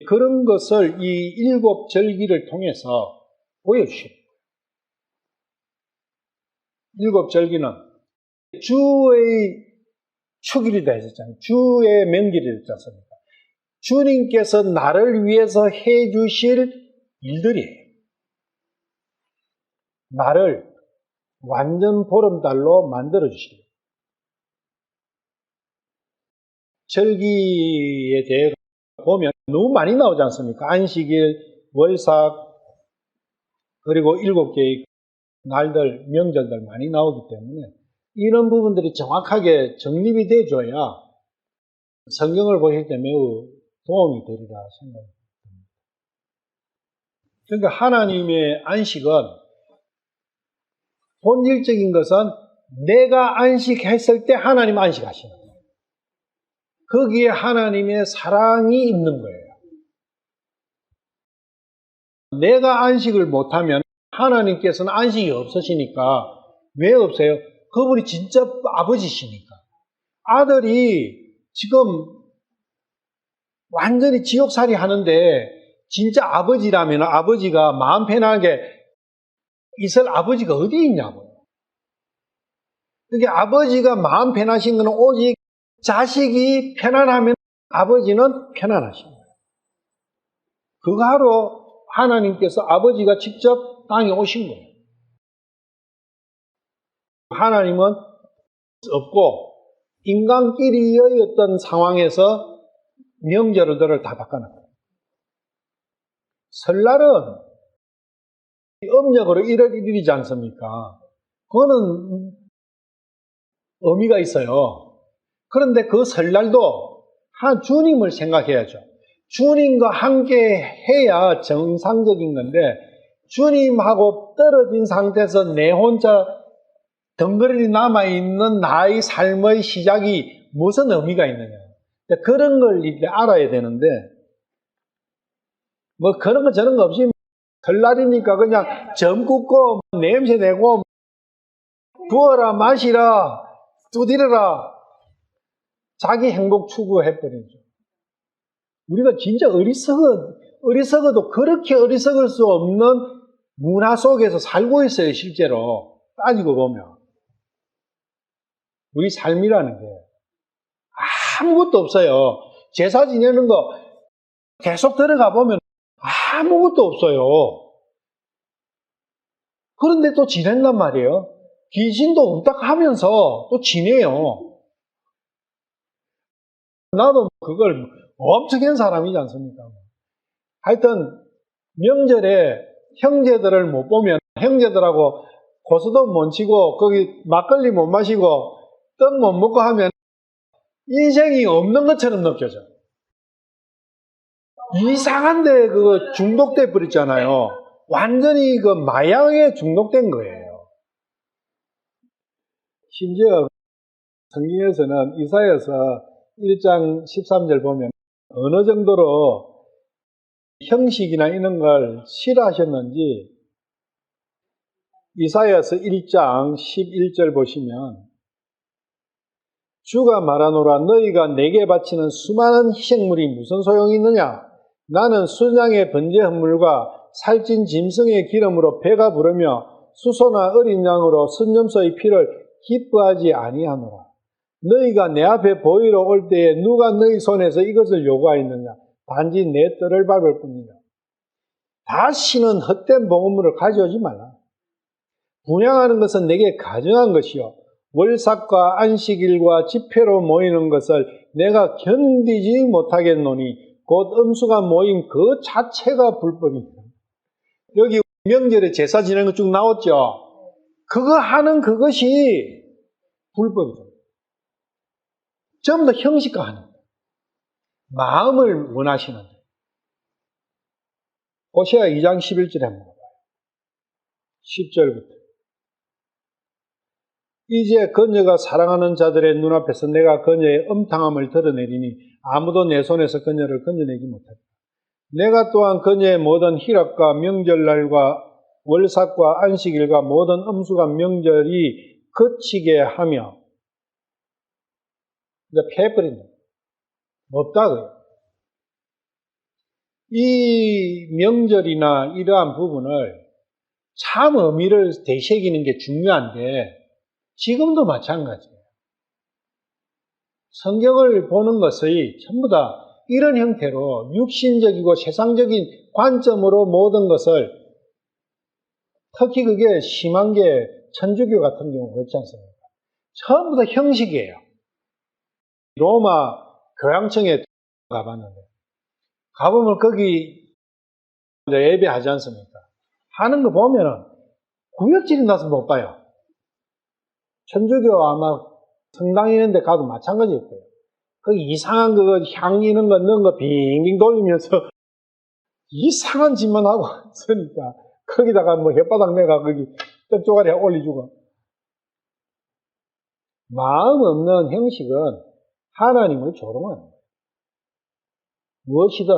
그런 것을 이 일곱 절기를 통해서 보여주십니다. 일곱 절기는 주의 축일이다 했잖아요. 주의 명절이 됐지 않습니까? 주님께서 나를 위해서 해주실 일들이에요. 나를 완전 보름달로 만들어주시고 절기에 대해 보면 너무 많이 나오지 않습니까? 안식일, 월삭, 그리고 7개의 날들, 명절들 많이 나오기 때문에 이런 부분들이 정확하게 정립이 돼줘야 성경을 보실 때 매우 도움이 되리라 생각합니다. 그러니까 하나님의 안식은 본질적인 것은 내가 안식했을 때 하나님 안식하시는 거예요. 거기에 하나님의 사랑이 있는 거예요. 내가 안식을 못하면 하나님께서는 안식이 없으시니까 왜 없어요? 그분이 진짜 아버지시니까. 아들이 지금 완전히 지옥살이 하는데 진짜 아버지라면 아버지가 마음 편하게 있을 아버지가 어디 있냐고요. 그게 아버지가 마음 편하신 건 오직 자식이 편안하면 아버지는 편안하신 거예요. 그거 하러 하나님께서 아버지가 직접 땅에 오신 거예요. 하나님은 없고 인간끼리의 어떤 상황에서 명절들을 다 바꿔놨어요. 설날은 음력으로 1월 1일이지 않습니까? 그거는 의미가 있어요. 그런데 그 설날도 주님을 생각해야죠. 주님과 함께 해야 정상적인 건데 주님하고 떨어진 상태에서 내 혼자 덩그러니 남아있는 나의 삶의 시작이 무슨 의미가 있느냐. 그런 걸 이제 알아야 되는데 뭐 그런 거 저런 거 없이 설날이니까 그냥 점 굽고 냄새 내고 부어라 마시라 두드려라 자기 행복 추구해버리죠. 우리가 진짜 어리석어도 그렇게 어리석을 수 없는 문화 속에서 살고 있어요. 실제로 따지고 보면 우리 삶이라는 게 아무것도 없어요. 제사 지내는 거 계속 들어가 보면 아무것도 없어요. 그런데 또 지낸단 말이에요. 귀신도 없다 하면서 또 지내요. 나도 그걸 엄청 한 사람이지 않습니까? 하여튼 명절에 형제들을 못 보면 형제들하고 고수도 못 치고 거기 막걸리 못 마시고 떡 못 먹고 하면 인생이 없는 것처럼 느껴져. 이상한데 그거 중독돼 버렸잖아요. 완전히 그 마약에 중독된 거예요. 심지어 성경에서는 이사야서 1장 13절 보면 어느 정도로 형식이나 이런 걸 싫어하셨는지 이사야서 1장 11절 보시면 주가 말하노라 너희가 내게 바치는 수많은 희생물이 무슨 소용이 있느냐 나는 순양의 번제 헌물과 살찐 짐승의 기름으로 배가 부르며 수소나 어린 양으로 순념소의 피를 기뻐하지 아니하노라. 너희가 내 앞에 보이러 올 때에 누가 너희 손에서 이것을 요구하였느냐 단지 내 뜰을 밟을 뿐이다. 다시는 헛된 봉헌물을 가져오지 말라. 분향하는 것은 내게 가증한 것이요 월삭과 안식일과 집회로 모이는 것을 내가 견디지 못하겠노니 곧 음수가 모임 그 자체가 불법입니다. 여기 명절에 제사 지내는 거 쭉 나왔죠. 그거 하는 그것이 불법이다. 전부 다 형식화하는 거예요. 마음을 원하시는 거예요. 호세아 2장 11절에 한번 봐요. 10절부터. 이제 그녀가 사랑하는 자들의 눈앞에서 내가 그녀의 음탕함을 드러내리니 아무도 내 손에서 그녀를 건져내지 못하리라. 내가 또한 그녀의 모든 희락과 명절날과 월삭과 안식일과 모든 음수가 명절이 그치게 하며 이제 패버린다. 없다고요. 이 명절이나 이러한 부분을 참 의미를 되새기는 게 중요한데 지금도 마찬가지예요. 성경을 보는 것이 전부 다 이런 형태로 육신적이고 세상적인 관점으로 모든 것을 특히 그게 심한 게 천주교 같은 경우 그렇지 않습니까? 전부 다 형식이에요. 로마 교양청에 가봤는데 가보면 거기 예배하지 않습니까? 하는 거 보면은 구역질이 나서 못 봐요. 천주교 아마 성당 있는 데 가도 마찬가지일 거예요. 그 이상한 그거 향 이런 거 넣은 거 빙빙 돌리면서 이상한 짓만 하고 있으니까 거기다가 뭐 혓바닥 내가 거기 떡조가리 올려주고 마음 없는 형식은 하나님을 조롱하는 거예요. 무엇이든